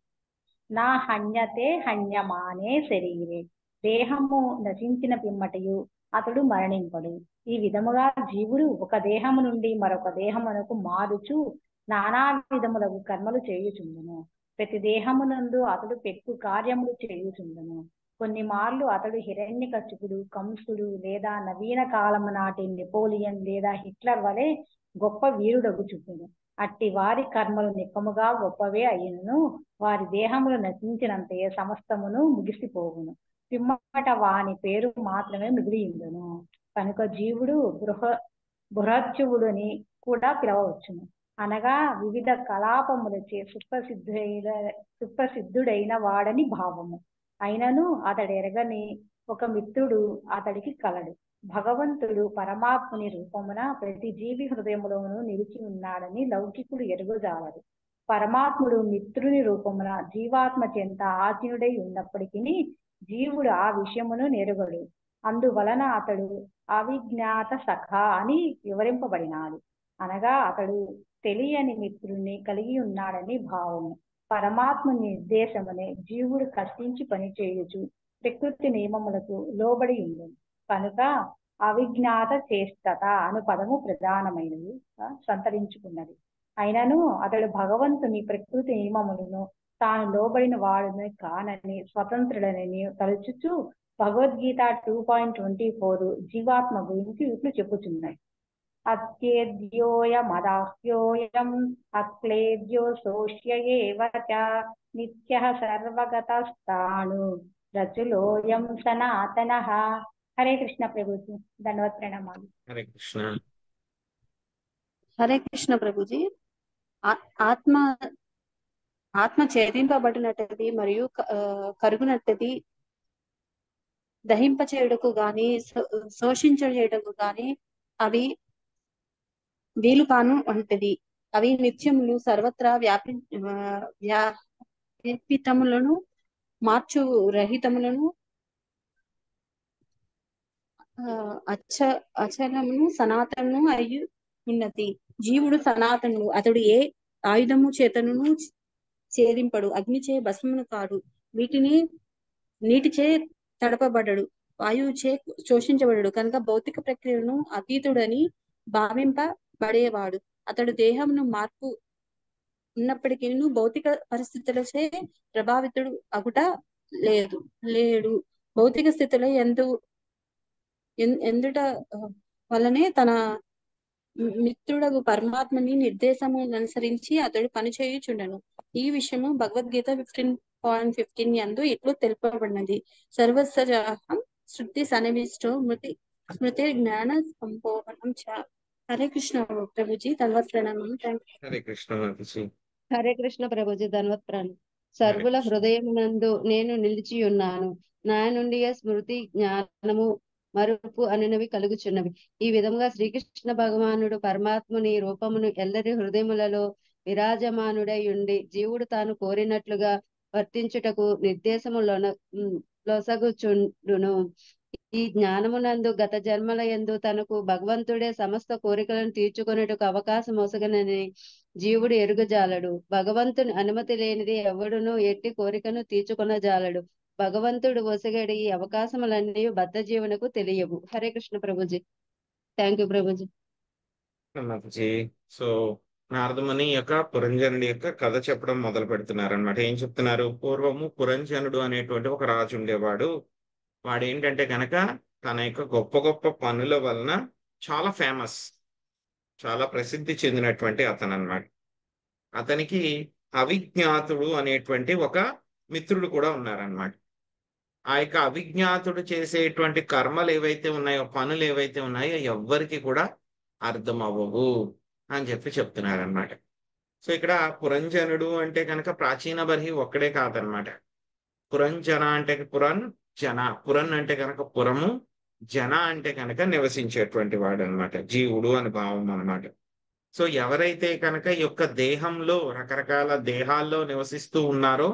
నా హన్యతే హన్యమానే శరీరే, దేహము నశించిన పిమ్మటయు అతడు మరణింపడు. ఈ విధముగా జీవుడు ఒక దేహము నుండి మరొక దేహమునకు మారుచు నానా విధములకు కర్మలు చేయుచుండును. ప్రతి దేహమునందు అతడు పెక్కు కార్యములు చేయుచుండును. కొన్ని మార్లు అతడు హిరణ్యకశిపుడు, కంసుడు లేదా నవీన కాలము నాటి నెపోలియన్ లేదా హిట్లర్ వలె గొప్ప వీరుడగుచుండును. అట్టి వారి కర్మలు నిక్కముగా గొప్పవే అయినను వారి దేహములు నశించినంతయే సమస్తమును ముగిసిపోవును. పిమ్మట వాని పేరు మాత్రమే మిగిలియుండును. కనుక జీవుడు బృహత్యువుడని కూడా పిలవవచ్చును. అనగా వివిధ కలాపములచే సుప్రసిద్ధుడైన వాడని భావము. అయినను అతడెరగని ఒక మిత్రుడు అతడికి కలడు. భగవంతుడు పరమాత్ముని రూపమున ప్రతి జీవి హృదయములోనూ నిలిచి ఉన్నాడని లౌకికుడు ఎరుగజాలడు. పరమాత్ముడు మిత్రుని రూపమున జీవాత్మ చెంత ఆధీనుడై ఉన్నప్పటికీ జీవుడు ఆ విషయమును నెరుగడు. అందువలన అతడు అవిజ్ఞాత సఖ అని వివరింపబడినాడు. అనగా అతడు తెలియని మిత్రుణ్ణి కలిగి ఉన్నాడని భావము. పరమాత్మ నిర్దేశమునే జీవుడు కష్టించి పనిచేయుచు ప్రకృతి నియమములకు లోబడి ఉండును. కనుక అవిజ్ఞాత చేష్టత అను పదము ప్రధానమైనది సంతరించుకున్నది. అయినను అతడు భగవంతుని ప్రకృతి నియమములను తాను లోబడిన వాడుని కానని స్వతంత్రుడని తలుచుచు భగవద్గీత 2.24 జీవాత్మ గురించి ఇట్లు చెప్పుచున్నాయి. అత్యేద్యోయమదాహ్యోయం అక్లేద్యో సోష్యేవ చ నిత్యః సర్వగతస్థాణు రచులోయం సనాతనః. హరే కృష్ణ ప్రభుజీ, ధన్యవాద ప్రణామాలు. హరే కృష్ణ. హరే కృష్ణ ప్రభుజీ. ఆత్మ ఛేదింపబడినట్టది మరియు కరుగునట్టది, దహింపచేయుటకు గాని శోషించేయుటకు గాని అవి వీలు కాను వంటిది. అవి నిత్యములు సర్వత్రా వ్యాపితములను మార్చు రహితములను అచ్చ అచలమును సనాతనము అయి ఉన్నది. జీవుడు సనాతనుడు, అతడు ఏ ఆయుధము చేతను ఛేదింపడు, అగ్నిచే భస్మమును కాడు, వీటిని నీటిచే తడపబడడు, వాయువుచే శోషించబడడు, కనుక భౌతిక ప్రక్రియలను అతీతుడని భావింపబడేవాడు. అతడు దేహమును మార్పు ఉన్నప్పటికీ భౌతిక పరిస్థితులచే ప్రభావితుడు అగుట లేడు. భౌతిక స్థితిలో ఎందుట వలనే తన మిత్రుడగు పరమాత్మని నిర్దేశము అనుసరించి అతడు పనిచేయుచుండెను. ఈ విషయము భగవద్గీత 15.15 యందు ఇట్లు తెలుపబడినది. సర్వస్వజాహం శృతి సన్నివిష్టో స్మృతి జ్ఞాన సంపోహనం చ. హరే కృష్ణ ప్రభుజీ, ధన్యవాద ప్రణామం. హరే కృష్ణ మాతాజీ. హరే కృష్ణ ప్రభుజీ, ధన్వత్ ప్రణామం. హరే సర్వుల కృష్ణ. హృదయమునందు నేను నిలిచి ఉన్నాను, నా నుండియే స్మృతి జ్ఞానము మరుపు అనునవి కలుగుచున్నవి. ఈ విధముగా శ్రీకృష్ణ భగవానుడు పరమాత్ముని రూపమును ఎల్లరి హృదయములలో విరాజమానుడై ఉండి జీవుడు తాను కోరినట్లుగా వర్తించుటకు నిర్దేశము లొసగుచుండును. ఈ జ్ఞానమునందు గత జన్మల యందు తనకు భగవంతుడే సమస్త కోరికలను తీర్చుకొనుటకు అవకాశం ఒసగనని జీవుడు ఎరుగజాలడు. భగవంతుని అనుమతి లేనిది ఎవడును ఎట్టి కోరికను తీర్చుకొనజాలడు. భగవంతుడు ఒసగడి ఈ అవకాశములన్నీ బద్ధ జీవునకు తెలియవు. Hare Krishna Prabhuji. Thank you Prabhuji. Mataji. So Naradamuni యొక్క పురంజనుడి యొక్క కథ చెప్పడం మొదలు పెడుతున్నారు అనమాట. ఏం చెప్తున్నారు? పూర్వము పురంజనుడు అనేటువంటి ఒక రాజు ఉండేవాడు. వాడు ఏంటంటే కనుక తన యొక్క గొప్ప గొప్ప పనుల వలన చాలా ఫేమస్, చాలా ప్రసిద్ధి చెందినటువంటి అతను అన్నమాట. అతనికి అవిజ్ఞాతుడు అనేటువంటి ఒక మిత్రుడు కూడా ఉన్నారనమాట. ఆ యొక్క అవిజ్ఞాతుడు చేసేటువంటి కర్మలు ఏవైతే ఉన్నాయో, పనులు ఏవైతే ఉన్నాయో ఎవ్వరికి కూడా అర్థం అవ్వవు అని చెప్తున్నారనమాట. సో ఇక్కడ పురంజనుడు అంటే కనుక ప్రాచీన బర్హి ఒక్కడే కాదనమాట. పురంజన అంటే జన, పురన్ అంటే కనుక పురము, జన అంటే కనుక నివసించేటువంటి వాడు అనమాట, జీవుడు అని భావం అనమాట. సో ఎవరైతే కనుక ఈ యొక్క దేహంలో రకరకాల దేహాల్లో నివసిస్తూ ఉన్నారో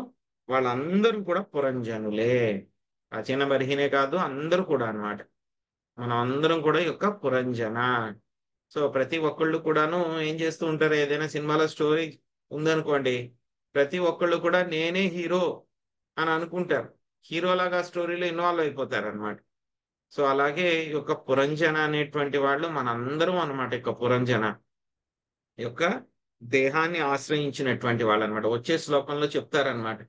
వాళ్ళందరూ కూడా పురంజనులే. ప్రాచీన బర్హినే కాదు, అందరూ కూడా అన్నమాట. మనం అందరం కూడా ఈ యొక్క పురంజన. సో ప్రతి ఒక్కళ్ళు కూడాను ఏం చేస్తూ ఉంటారు, ఏదైనా సినిమాలో స్టోరీ ఉందనుకోండి, ప్రతి ఒక్కళ్ళు కూడా నేనే హీరో అని అనుకుంటారు, హీరోలాగా స్టోరీలో ఇన్వాల్వ్ అయిపోతారు అనమాట. సో అలాగే ఈ యొక్క పురంజన అనేటువంటి వాళ్ళు మనందరం అనమాట. యొక్క పురంజన యొక్క దేహాన్ని ఆశ్రయించినటువంటి వాళ్ళు అనమాట. వచ్చే శ్లోకంలో చెప్తారనమాట.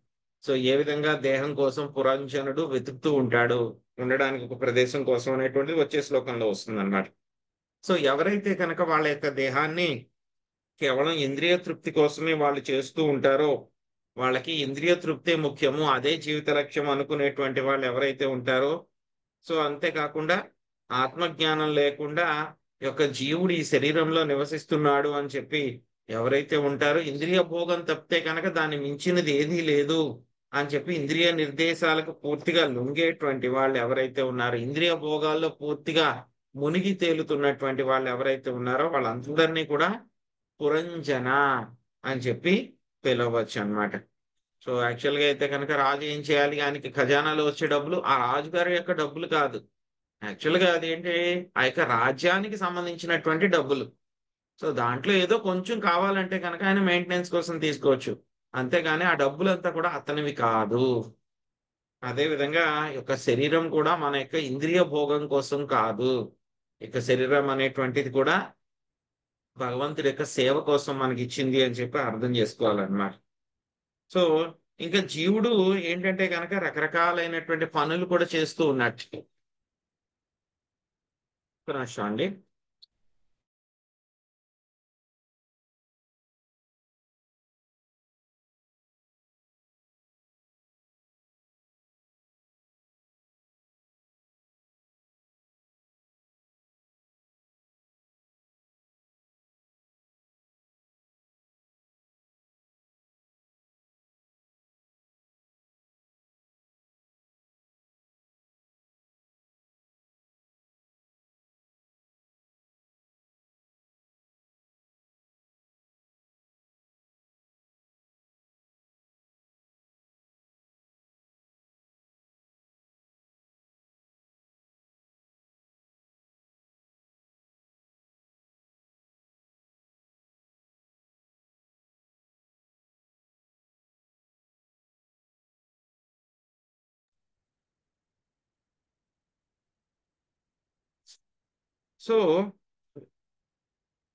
సో ఏ విధంగా దేహం కోసం పురంజనుడు వెతుకుతూ ఉంటాడు, ఉండడానికి ఒక ప్రదేశం కోసం అనేటువంటిది వచ్చే శ్లోకంలో వస్తుంది అనమాట. సో ఎవరైతే కనుక వాళ్ళ యొక్క దేహాన్ని కేవలం ఇంద్రియ తృప్తి కోసమే వాళ్ళు చేస్తూ ఉంటారో, వాళ్ళకి ఇంద్రియ తృప్తే ముఖ్యము, అదే జీవిత లక్ష్యం అనుకునేటువంటి వాళ్ళు ఎవరైతే ఉంటారో, సో అంతేకాకుండా ఆత్మజ్ఞానం లేకుండా ఈ యొక్క జీవుడు ఈ శరీరంలో నివసిస్తున్నాడు అని చెప్పి ఎవరైతే ఉంటారో, ఇంద్రియ భోగం తప్పితే కనుక దాన్ని మించినది ఏదీ లేదు అని చెప్పి ఇంద్రియ నిర్దేశాలకు పూర్తిగా లొంగేటువంటి వాళ్ళు ఎవరైతే ఉన్నారో, ఇంద్రియ భోగాల్లో పూర్తిగా మునిగి తేలుతున్నటువంటి వాళ్ళు ఎవరైతే ఉన్నారో వాళ్ళందరినీ కూడా పురంజన అని చెప్పి పిలవచ్చు అన్నమాట. సో యాక్చువల్గా అయితే కనుక రాజు ఏం చేయాలి, ఆయనకి ఖజానాలో వచ్చే డబ్బులు ఆ రాజుగారి యొక్క డబ్బులు కాదు, యాక్చువల్గా అదేంటి ఆ యొక్క రాజ్యానికి సంబంధించినటువంటి డబ్బులు. సో దాంట్లో ఏదో కొంచెం కావాలంటే కనుక ఆయన మెయింటెనెన్స్ కోసం తీసుకోవచ్చు, అంతేగాని ఆ డబ్బులంతా కూడా అతనివి కాదు. అదే విధంగా ఈ యొక్క శరీరం కూడా మన యొక్క ఇంద్రియ భోగం కోసం కాదు, ఇక శరీరం అనేటువంటిది కూడా భగవంతుడి యొక్క సేవ కోసం మనకి ఇచ్చింది అని చెప్పి అర్థం చేసుకోవాలన్నమాట. సో ఇంకా జీవుడు ఏంటంటే కనుక రకరకాలైనటువంటి పనులు కూడా చేస్తూ ఉన్నట్టు. అండి సో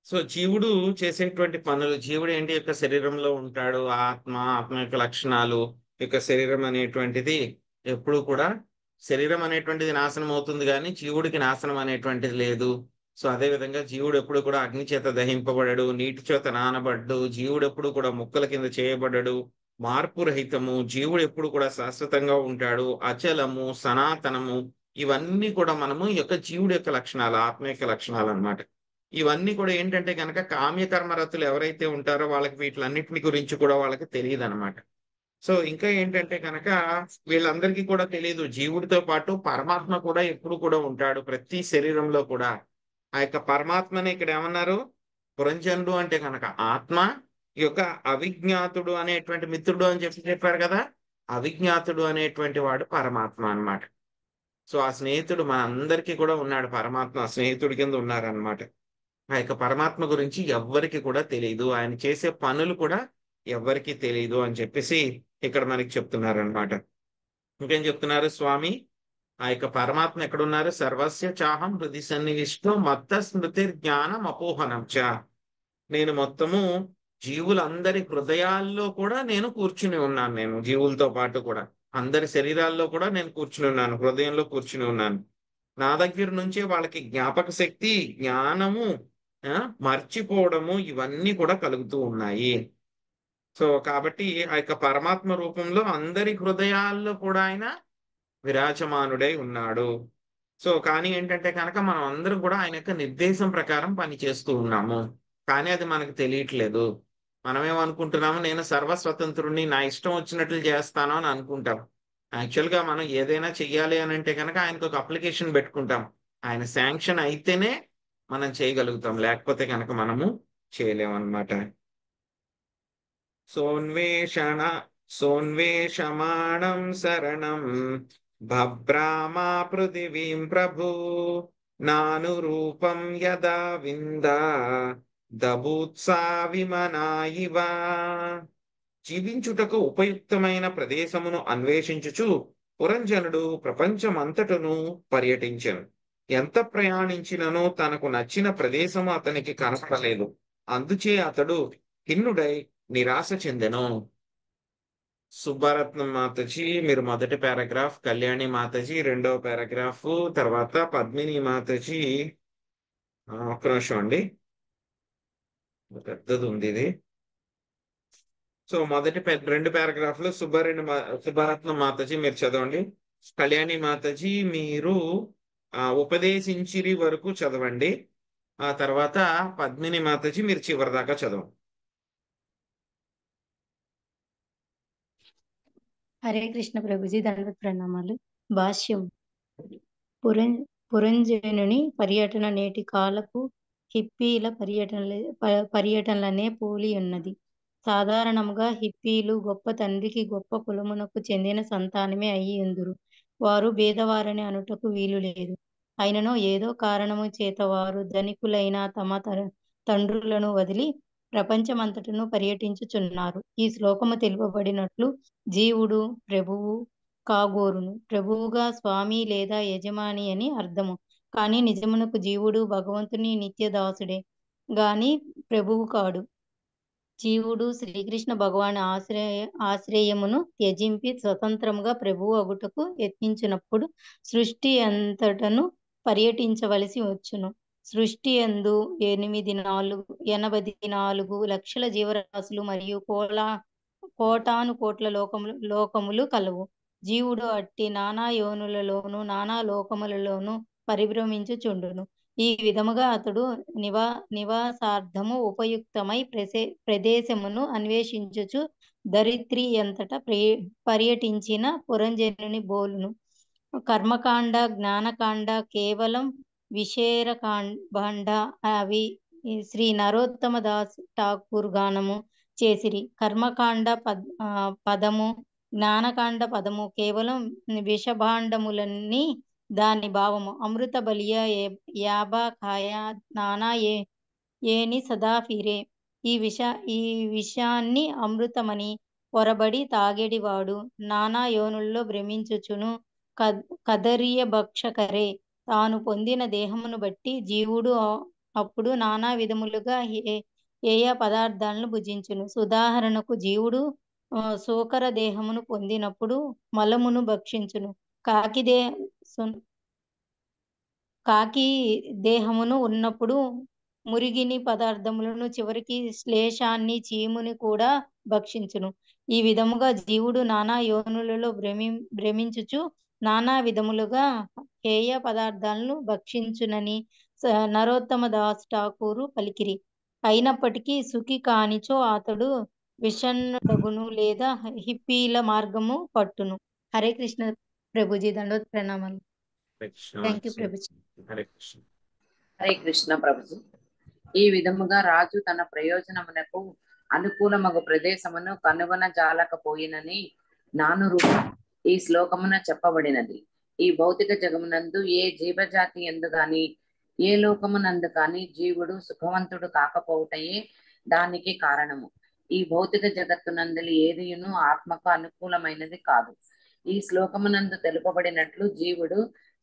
సో జీవుడు చేసేటువంటి పనులు, జీవుడు ఏంటి యొక్క శరీరంలో ఉంటాడు, ఆత్మ యొక్క లక్షణాలు, యొక్క శరీరం అనేటువంటిది ఎప్పుడు కూడా, శరీరం అనేటువంటిది నాశనం అవుతుంది కానీ జీవుడికి నాశనం అనేటువంటిది లేదు. సో అదే విధంగా జీవుడు ఎప్పుడు కూడా అగ్ని చేత దహింపబడడు, నీటి చేత నానబడ్డు, జీవుడు ఎప్పుడు కూడా ముక్కల కింద చేయబడ్డడు, మార్పు రహితము, జీవుడు ఎప్పుడు కూడా శాశ్వతంగా ఉంటాడు, అచలము, సనాతనము. ఇవన్నీ కూడా మనము ఈ యొక్క జీవుడి యొక్క లక్షణాలు, ఆత్మ యొక్క లక్షణాలు అన్నమాట. ఇవన్నీ కూడా ఏంటంటే కనుక కామ్యకర్మరతులు ఎవరైతే ఉంటారో వాళ్ళకి వీటిలన్నిటిని గురించి కూడా వాళ్ళకి తెలియదు అనమాట. సో ఇంకా ఏంటంటే కనుక వీళ్ళందరికీ కూడా తెలియదు, జీవుడితో పాటు పరమాత్మ కూడా ఎప్పుడు కూడా ఉంటాడు ప్రతి శరీరంలో కూడా. ఆ యొక్క పరమాత్మని ఇక్కడ ఏమన్నారు, పురంజనుడు అంటే కనుక ఆత్మ, ఈ యొక్క అవిజ్ఞాతుడు అనేటువంటి మిత్రుడు అని చెప్పారు కదా, అవిజ్ఞాతుడు అనేటువంటి వాడు పరమాత్మ అన్నమాట. సో ఆ స్నేహితుడు మన అందరికీ కూడా ఉన్నాడు, పరమాత్మ స్నేహితుడి కింద ఉన్నారనమాట. ఆ యొక్క పరమాత్మ గురించి ఎవ్వరికి కూడా తెలియదు, ఆయన చేసే పనులు కూడా ఎవ్వరికి తెలియదు అని చెప్పేసి ఇక్కడ మనకి చెప్తున్నారు అనమాట. ఇంకేం చెప్తున్నారు స్వామి, ఆ యొక్క పరమాత్మ ఎక్కడున్నారు, సర్వస్య చాహం హృది సన్నివిష్టో మత్త స్మృతి జ్ఞానం అపోహనం చ. నేను మొత్తము జీవులందరి హృదయాల్లో కూడా నేను కూర్చుని ఉన్నాను, నేను జీవులతో పాటు కూడా అందరి శరీరాల్లో కూడా నేను కూర్చుని ఉన్నాను, హృదయంలో కూర్చుని ఉన్నాను. నా దగ్గర నుంచే వాళ్ళకి జ్ఞాపక శక్తి, జ్ఞానము, మర్చిపోవడము, ఇవన్నీ కూడా కలుగుతూ ఉన్నాయి. సో కాబట్టి ఆ యొక్క పరమాత్మ రూపంలో అందరి హృదయాల్లో కూడా ఆయన విరాజమానుడై ఉన్నాడు. సో కానీ ఏంటంటే కనుక మనం అందరం కూడా ఆయన యొక్క నిర్దేశం ప్రకారం పని చేస్తూ ఉన్నాము, కానీ అది మనకు తెలియట్లేదు. మనమేమనుకుంటున్నాము, నేను సర్వస్వతంత్రుడిని, నా ఇష్టం వచ్చినట్లు చేస్తాను అని అనుకుంటాం. యాక్చువల్గా మనం ఏదైనా చెయ్యాలి అని అంటే కనుక ఆయనకు ఒక అప్లికేషన్ పెట్టుకుంటాం, ఆయన శాంక్షన్ అయితేనే మనం చేయగలుగుతాం, లేకపోతే కనుక మనము చేయలేమన్నమాట. సోన్వేషమాణం శరణం భభ్రామా పృథివీం ప్రభు నానురూపం యదా విందా దభూత్సా విమనాయివ. జీవించుటకు ఉపయుక్తమైన ప్రదేశమును అన్వేషించుచు పురంజనుడు ప్రపంచమంతటను పర్యటించెను. ఎంత ప్రయాణించినను తనకు నచ్చిన ప్రదేశము అతనికి కనపడలేదు. అందుచే అతడు ఖిన్నుడై నిరాశ చెందెను. సుబ్బరత్నం మాతాజీ మీరు మొదటి పారాగ్రాఫ్, కళ్యాణి మాతాజీ రెండవ పారాగ్రాఫ్, తర్వాత పద్మిని మాతాజీ, ఒక్క నిమిషం అండి, పెద్దది ఉంది ఇది. సో మొదటి రెండు పారాగ్రాఫ్లు సుబ్బరత్నం మాతాజీ మీరు చదవండి, కళ్యాణి మాతాజీ మీరు ఉపదేశించిరి వరకు చదవండి, ఆ తర్వాత పద్మిని మాతాజీ మీరు చివరి దాకా చదవండి. హరే కృష్ణ ప్రభుజీ, దండవత్ ప్రణామాలు. భాష్యం. పురంజనుని పర్యటన నేటి కాలపు హిప్పీల పర్యటనలనే పోలి ఉన్నది. సాధారణముగా హిప్పీలు గొప్ప తండ్రికి గొప్ప కులమునకు చెందిన సంతానమే అయి ఉందురు. వారు భేదవారని అనుటకు వీలు లేదు. అయినను ఏదో కారణము చేత వారు ధనికులైన తమ తండ్రులను వదిలి ప్రపంచమంతటను పర్యటించుచున్నారు. ఈ శ్లోకము తెలుపబడినట్లు జీవుడు ప్రభువు కాగోరును. ప్రభువుగా స్వామి లేదా యజమాని అని అర్థము. కానీ నిజమునకు జీవుడు భగవంతుని నిత్యదాసుడే గాని ప్రభువు కాడు. జీవుడు శ్రీకృష్ణ భగవాన్ ఆశ్రయమును త్యజింపి స్వతంత్రముగా ప్రభువు అగుటకు యత్నించినప్పుడు సృష్టి అంతటను పర్యటించవలసి వచ్చును. సృష్టి యందు 84 లక్షల జీవరాశులు మరియు కోటాను కోట్ల లోకములు కలవు. జీవుడు అట్టి నానా యోనులలోను నానా లోకములలోను పరిభ్రమించుచుండును. ఈ విధముగా అతడు నివాసార్థము ఉపయుక్తమై ప్రదేశమును అన్వేషించుచు ధరిత్రి అంతట పర్యటించిన పురంజనుని బోలును. కర్మకాండ, జ్ఞానకాండ కేవలం విశేరకాండ అవి శ్రీ నరోత్తమ దాస్ ఠాకూర్ గానము చేసిరి. కర్మకాండ పదము, జ్ఞానకాండ పదము కేవలం విషభాండములన్నీ దాని భావము. అమృత బలియ యాబా ఖాయా నానా ఏని సదా ఫిరే. ఈ విషాన్ని అమృతమని పొరబడి తాగేడివాడు నానా యోనుల్లో భ్రమించుచును కదరియ భక్షకరే. తాను పొందిన దేహమును బట్టి జీవుడు అప్పుడు నానా విధములుగా ఏయ పదార్థాలను భుజించును. ఉదాహరణకు జీవుడు సోకర దేహమును పొందినప్పుడు మలమును భక్షించును. కాకి దేహమును ఉన్నప్పుడు మురిగిని పదార్థములను, చివరికి శ్లేషాన్ని, చీముని కూడా భక్షించును. ఈ విధముగా జీవుడు నానా యోనులలో భ్రమించుచు నానా విధములుగా హేయ పదార్థాలను భక్షించునని నరోత్తమ దాస్ ఠాకూరు పలికిరి. అయినప్పటికీ సుఖి కానిచో అతడు విషణ్ణుడగును లేదా హిప్పీల మార్గము పట్టును. హరే కృష్ణ ప్రభుజీ, దండోత్ ప్రణామాలు. Thank you Prabhuji. హరే కృష్ణ. హరే కృష్ణ ప్రభుజీ. ఈ విధముగా రాజు తన ప్రయోజనమునకు అనుకూలమగు ప్రదేశమును కనుగొనజాలకపోయినని నానురూపం ఈ శ్లోకమున చెప్పబడినది. ఈ భౌతిక జగమునందు ఏ జీవజాతి ఎందు గాని ఏ లోకమునందు కాని జీవుడు సుఖవంతుడు కాకపోవటయే దానికి కారణము. ఈ భౌతిక జగత్తునందలి ఏదియును ఆత్మకు అనుకూలమైనది కాదు. ఈ శ్లోకమునందు తెలుపబడినట్లు జీవుడు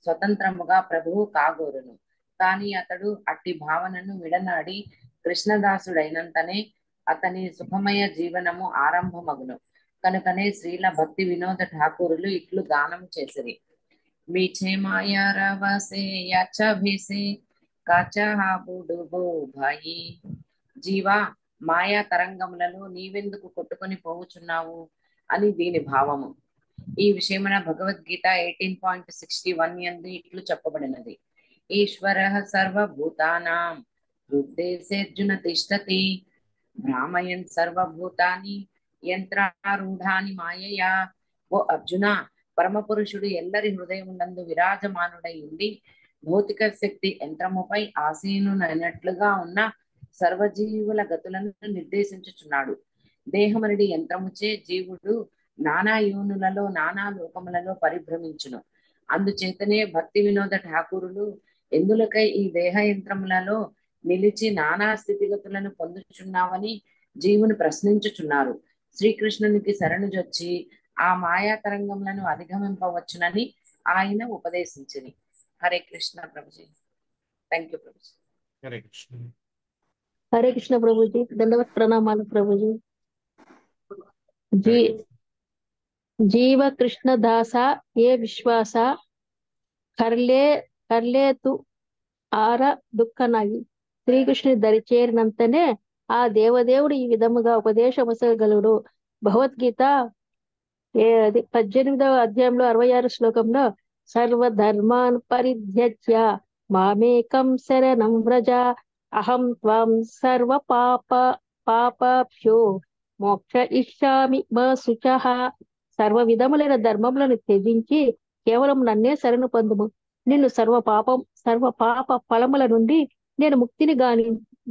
స్వతంత్రముగా ప్రభువు కాగోరును. కానీ అతడు అట్టి భావనను విడనాడి కృష్ణదాసుడైనంతనే అతని సుఖమయ జీవనము ఆరంభమగును. కనుకనే శ్రీల భక్తి వినోద ఠాకూరులు ఇట్లు గానం చేసిరి. మీఛే మాయా రవసే యచభిసే కాచహాబుడుబో భాయి. జీవా, మాయా తరంగములలో నీవెందుకు కొట్టుకొని పోవుచున్నావు అని దీని భావము. ఈ విషయమున భగవద్గీత 18.61 యందు ఇట్లు చెప్పబడినది. ఈశ్వరః సర్వభూతానాం హృద్దేశేర్జున తిష్టతి భ్రామయన్ సర్వభూతాని యంత్రారూఢాని మాయయా. ఓ అర్జున, పరమపురుషుడు ఎల్లరి హృదయమునందు విరాజమానుడై ఉండి భౌతిక శక్తి యంత్రముపై ఆసీనునైనట్లుగా ఉన్న సర్వజీవుల గతులను నిర్దేశించుచున్నాడు. దేహమనడి యంత్రముచే జీవుడు నానా యోనులలో నానా లోకములలో పరిభ్రమించును. అందుచేతనే భక్తి వినోద ఠాకూరులు ఎందులకై ఈ దేహ యంత్రములలో నిలిచి నానా స్థితిగతులను పొందుచున్నావని జీవుని ప్రశ్నించుచున్నారు. శ్రీకృష్ణునికి శరణుజొచ్చి ఆ మాయా తరంగములను అధిగమింపవచ్చునని ఆయన ఉపదేశించింది. హరే కృష్ణ ప్రభుజీ. Thank you Prabhuji. హరే కృష్ణ. హరే కృష్ణ ప్రభుజీ, దండవత్ ప్రణామాలు ప్రభుజీ. జీవ కృష్ణ దాస ఏ విశ్వాస కర్లే తు ఆర దుఃఖనాయి. శ్రీకృష్ణుని దరిచేరినంతనే ఆ దేవదేవుడు ఈ విధముగా ఉపదేశమసగలడు. భగవద్గీత 18వ అధ్యాయంలో 66 శ్లోకంలో సర్వధర్మాన్ పరిత్యజ్య మామేకం శరణం వ్రజ అహం త్వం సర్వ పాపభ్యో మోక్ష ఇష్యామి మా శుచః. సర్వ విధములైన ధర్మములను త్యజించి కేవలం నన్నే శరణు పొందుము. నిన్ను సర్వ పాప ఫలముల నుండి నేను ముక్తిని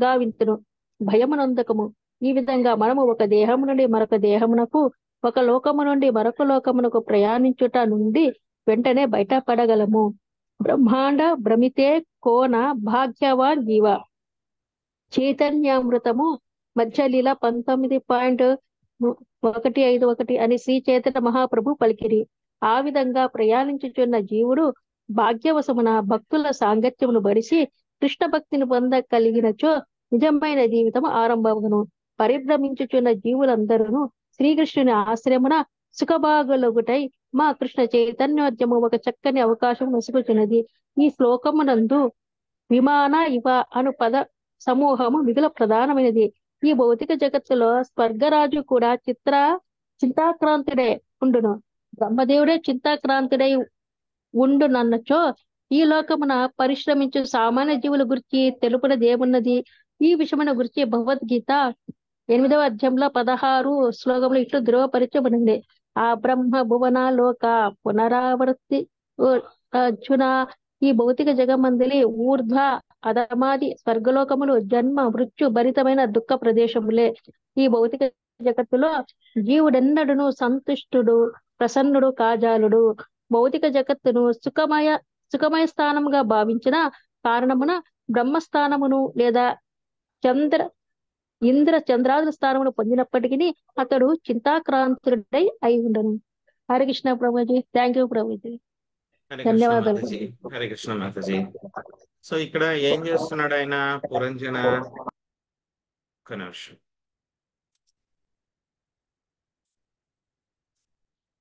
గావింతును. భయమునందకము. ఈ విధంగా మనము ఒక దేహము నుండి మరొక దేహమునకు, ఒక లోకము నుండి మరొక లోకమునకు ప్రయాణించుట నుండి వెంటనే బయటపడగలము. బ్రహ్మాండ భ్రమితే కోన భాగ్యవాన్ జీవ. చైతన్యామృతము మధ్యలీల 19.151 అని శ్రీ చైతన్య మహాప్రభు పలికిరి. ఆ విధంగా ప్రయాణించుచున్న జీవుడు భాగ్యవశమున భక్తుల సాంగత్యమును బడిసి కృష్ణ భక్తిని పొందగలిగినచో నిజమైన జీవితం ఆరంభమును. పరిభ్రమించుచున్న జీవులందరూ శ్రీకృష్ణుని ఆశ్రయమున సుఖభాగులగుటై మా కృష్ణ చైతన్యోద్యము ఒక చక్కని అవకాశం నొసుగుచున్నది. ఈ శ్లోకమునందు విమాన ఇవ అను పద సమూహము మిగుల ప్రధానమైనది. ఈ భౌతిక జగత్తులో స్వర్గరాజు కూడా చింతాక్రాంతుడే ఉండును. బ్రహ్మదేవుడే చింతాక్రాంతుడై ఉండునన్నచో ఈ లోకమున పరిశ్రమించు సామాన్య జీవుల గురించి తెలుపునది ఏమున్నది? ఈ విషయమున గురించి భగవద్గీత 8వ అధ్యాయంలో 16 శ్లోకంలో ఇట్లు ధృవపరచబడింది. ఆ బ్రహ్మ భువన లోక పునరావృత్తి అర్జున. ఈ భౌతిక జగమందలి ఊర్ధ్వ అధమాది స్వర్గలోకములు జన్మ మృత్యు భరితమైన దుఃఖ ప్రదేశములే. ఈ భౌతిక జగత్తులో జీవుడెన్నడును సంతుష్టుడు ప్రసన్నుడు కాజాలుడు. భౌతిక జగత్తును సుఖమయ స్థానముగా భావించిన కారణమున బ్రహ్మస్థానమును లేదా ఇంద్ర చంద్రాదుల స్థానమును పొందినప్పటికీ అతడు చింతాక్రాంతుడై అయి ఉండను. హరే కృష్ణ ప్రభుజీ. Thank you Prabhuji. హరే కృష్ణ ధన్యవాదాలు మాతాజీ. హరే కృష్ణ మాతాజీ. సో ఇక్కడ ఏం చేస్తున్నాడు ఆయన పురంజన? ఒక నిమిషం.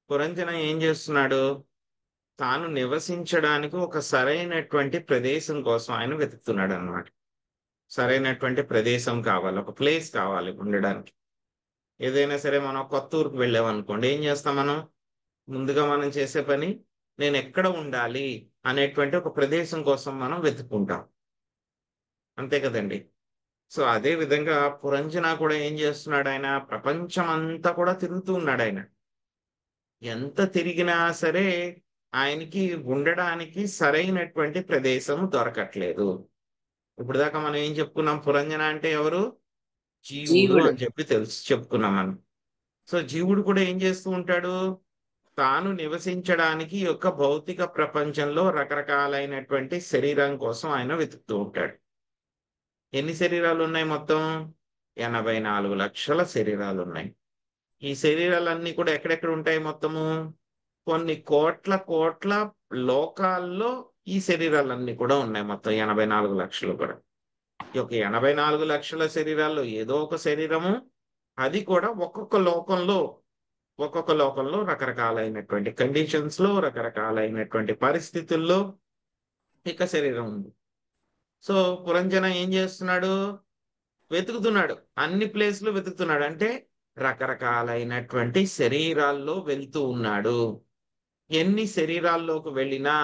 పురంజన ఏం చేస్తున్నాడు? తాను నివసించడానికి ఒక సరైనటువంటి ప్రదేశం కోసం ఆయన వెతుకుతున్నాడు అన్నమాట. సరైనటువంటి ప్రదేశం కావాలి, ఒక ప్లేస్ కావాలి ఉండడానికి. ఏదైనా సరే మనం కొత్త ఊరికి వెళ్ళామనుకోండి, ఏం చేస్తాం మనం? ముందుగా మనం చేసే పని నేను ఎక్కడ ఉండాలి అనేటువంటి ఒక ప్రదేశం కోసం మనం వెతుక్కుంటాం, అంతే కదండి. సో అదే విధంగా పురంజన కూడా ఏం చేస్తున్నాడు? ఆయన ప్రపంచం అంతా కూడా తిరుగుతూ ఉన్నాడు. ఆయన ఎంత తిరిగినా సరే ఆయనకి ఉండడానికి సరైనటువంటి ప్రదేశం దొరకట్లేదు. ఇప్పుడు దాకా మనం ఏం చెప్పుకున్నాం? పురంజన అంటే ఎవరు? జీవుడు జీవుడు. అని చెప్పి చెప్పుకున్నాం మనం. సో జీవుడు కూడా ఏం చేస్తూ ఉంటాడు? తాను నివసించడానికి యొక్క భౌతిక ప్రపంచంలో రకరకాలైనటువంటి శరీరం కోసం ఆయన వెతుకుతూ ఉంటాడు. ఎన్ని శరీరాలు ఉన్నాయి మొత్తం? 84 లక్షల శరీరాలు ఉన్నాయి. ఈ శరీరాలన్నీ కూడా ఎక్కడెక్కడ ఉంటాయి మొత్తము? కొన్ని కోట్ల కోట్ల లోకాల్లో ఈ శరీరాలన్నీ కూడా ఉన్నాయి, మొత్తం 84 లక్షలు కూడా. ఈ యొక్క 84 లక్షల శరీరాల్లో ఏదో ఒక శరీరము, అది కూడా ఒక్కొక్క లోకంలో రకరకాలైనటువంటి కండిషన్స్ లో, రకరకాలైనటువంటి పరిస్థితుల్లో ఇక శరీరం ఉంది. సో పురంజన ఏం చేస్తున్నాడు? వెతుకుతున్నాడు, అన్ని ప్లేస్లు వెతుకుతున్నాడు. అంటే రకరకాలైనటువంటి శరీరాల్లో వెళ్తూ ఉన్నాడు. ఎన్ని శరీరాల్లోకి వెళ్ళినా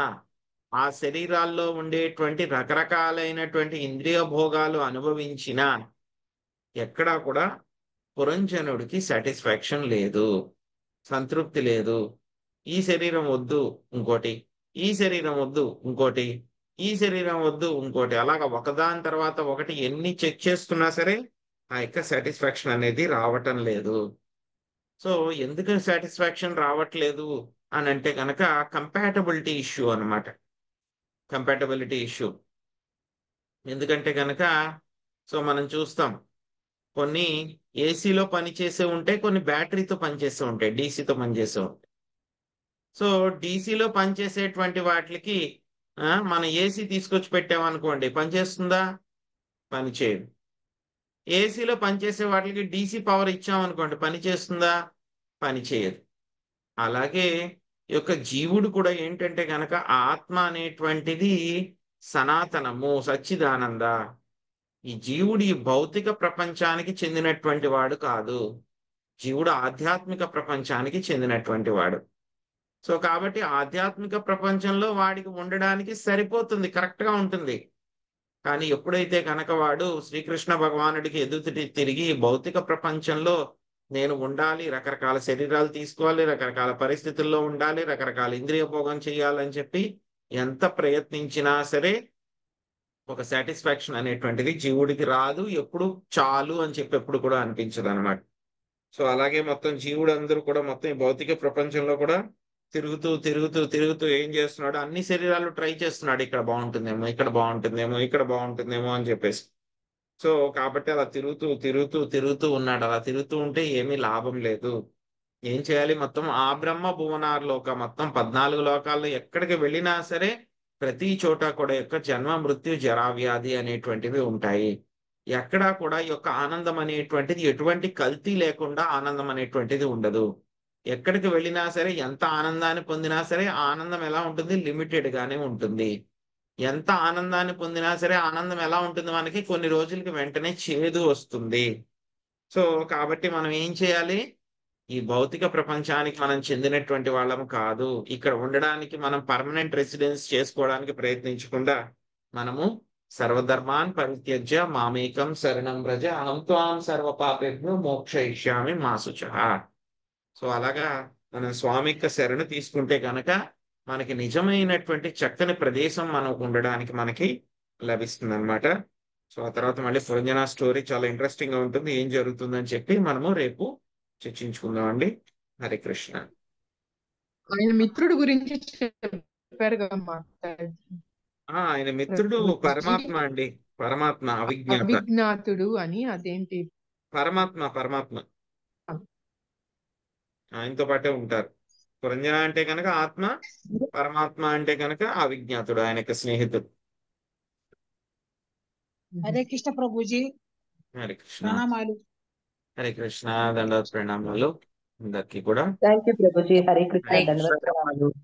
ఆ శరీరాల్లో ఉండేటువంటి రకరకాలైనటువంటి ఇంద్రియ భోగాలు అనుభవించినా ఎక్కడా కూడా పురంజనుడికి సాటిస్ఫాక్షన్ లేదు, సంతృప్తి లేదు. ఈ శరీరం వద్దు ఇంకోటి, ఈ శరీరం వద్దు ఇంకోటి, ఈ శరీరం వద్దు ఇంకోటి, అలాగా ఒకదాని తర్వాత ఒకటి ఎన్ని చెక్ చేస్తున్నా సరే ఆ యొక్క సాటిస్ఫాక్షన్ అనేది రావటం లేదు. సో ఎందుకు సాటిస్ఫాక్షన్ రావట్లేదు అని అంటే కనుక కంపాటబిలిటీ ఇష్యూ అన్నమాట. కంపాటబిలిటీ ఇష్యూ ఎందుకంటే కనుక సో మనం చూస్తాం, కొన్ని ఏసీలో పనిచేసే ఉంటాయి, కొన్ని బ్యాటరీతో పనిచేస్తూ ఉంటాయి, డీసీతో పనిచేస్తూ ఉంటాయి. సో డీసీలో పనిచేసేటువంటి వాటికి మనం ఏసీ తీసుకొచ్చి పెట్టామనుకోండి, పనిచేస్తుందా? పనిచేయదు. ఏసీలో పనిచేసే వాటికి డీసీ పవర్ ఇచ్చామనుకోండి, పనిచేస్తుందా? పనిచేయదు. అలాగే ఈ యొక్క జీవుడు కూడా ఏంటంటే కనుక ఆత్మ అనేటువంటిది సనాతనము, సచ్చిదానంద. ఈ జీవుడు ఈ భౌతిక ప్రపంచానికి చెందినటువంటి వాడు కాదు, జీవుడు ఆధ్యాత్మిక ప్రపంచానికి చెందినటువంటి వాడు. సో కాబట్టి ఆధ్యాత్మిక ప్రపంచంలో వాడికి ఉండడానికి సరిపోతుంది, కరెక్ట్ గా ఉంటుంది. కానీ ఎప్పుడైతే కనుక వాడు శ్రీకృష్ణ భగవానుడికి ఎదుటి తిరిగి భౌతిక ప్రపంచంలో నేను ఉండాలి, రకరకాల శరీరాలు తీసుకోవాలి, రకరకాల పరిస్థితుల్లో ఉండాలి, రకరకాల ఇంద్రియ భోగం చేయాలని చెప్పి ఎంత ప్రయత్నించినా సరే ఒక సాటిస్ఫాక్షన్ అనేటువంటిది జీవుడికి రాదు. ఎప్పుడు చాలు అని చెప్పి ఎప్పుడు కూడా అనిపించదు అనమాట. సో అలాగే మొత్తం జీవుడు అందరూ కూడా మొత్తం ఈ భౌతిక ప్రపంచంలో కూడా తిరుగుతూ తిరుగుతూ తిరుగుతూ ఏం చేస్తున్నాడు? అన్ని శరీరాలు ట్రై చేస్తున్నాడు, ఇక్కడ బాగుంటుందేమో, ఇక్కడ బాగుంటుందేమో, ఇక్కడ బాగుంటుందేమో అని చెప్పేసి. సో కాబట్టి అలా తిరుగుతూ తిరుగుతూ తిరుగుతూ ఉన్నాడు. అలా తిరుగుతూ ఉంటే ఏమీ లాభం లేదు. ఏం చేయాలి? మొత్తం ఆ బ్రహ్మ భువనార్ లోక మొత్తం 14 లోకాల్లో ఎక్కడికి వెళ్ళినా సరే ప్రతి చోట కూడా యొక్క జన్మ మృత్యు జరా వ్యాధి అనేటువంటివి ఉంటాయి. ఎక్కడా కూడా ఈ యొక్క ఆనందం అనేటువంటిది ఎటువంటి కల్తీ లేకుండా ఆనందం అనేటువంటిది ఉండదు. ఎక్కడికి వెళ్ళినా సరే ఎంత ఆనందాన్ని పొందినా సరే ఆనందం ఎలా ఉంటుంది? లిమిటెడ్ గానే ఉంటుంది. ఎంత ఆనందాన్ని పొందినా సరే ఆనందం ఎలా ఉంటుంది? మనకి కొన్ని రోజులకి వెంటనే చేదు వస్తుంది. సో కాబట్టి మనం ఏం చేయాలి? ఈ భౌతిక ప్రపంచానికి మనం చెందినటువంటి వాళ్ళం కాదు. ఇక్కడ ఉండడానికి మనం పర్మనెంట్ రెసిడెన్స్ చేసుకోవడానికి ప్రయత్నించకుండా మనము సర్వధర్మాన్ పరిత్యజ్య మామేకం శరణం వ్రజ అహం త్వాం సర్వ పాపేభ్యో మోక్షయిష్యామి మా శుచః. సో అలాగా మనం స్వామి యొక్క శరణు తీసుకుంటే కనుక మనకి నిజమైనటువంటి చక్కని ప్రదేశం మనకు ఉండడానికి మనకి లభిస్తుంది అనమాట. సో ఆ తర్వాత మళ్ళీ పురంజన స్టోరీ చాలా ఇంట్రెస్టింగ్ గా ఉంటుంది, ఏం జరుగుతుందని చెప్పి మనము రేపు చర్చించుకుందాం అండి. హరే కృష్ణ. ఆయన మిత్రుడు గురించి చెప్పారు కదా మాతాజీ. ఆయన మిత్రుడు పరమాత్మ అండి, పరమాత్మ, అవిజ్ఞాతుడు అని. అదేంటి? పరమాత్మ ఆయనతో పాటే ఉంటారు. పురంజన అంటే కనుక ఆత్మ, పరమాత్మ అంటే కనుక అవిజ్ఞాతుడు, ఆయన యొక్క స్నేహితుడు. హరే కృష్ణ ప్రభుజీ, హరే కృష్ణ. ప్రణామాలు. హరే కృష్ణ. దండవత్ ప్రణామాలు అందరికీ కూడా. Thank you Prabhuji. హరే కృష్ణ. హరే ధన్యవాదాలు. కృష్ణ.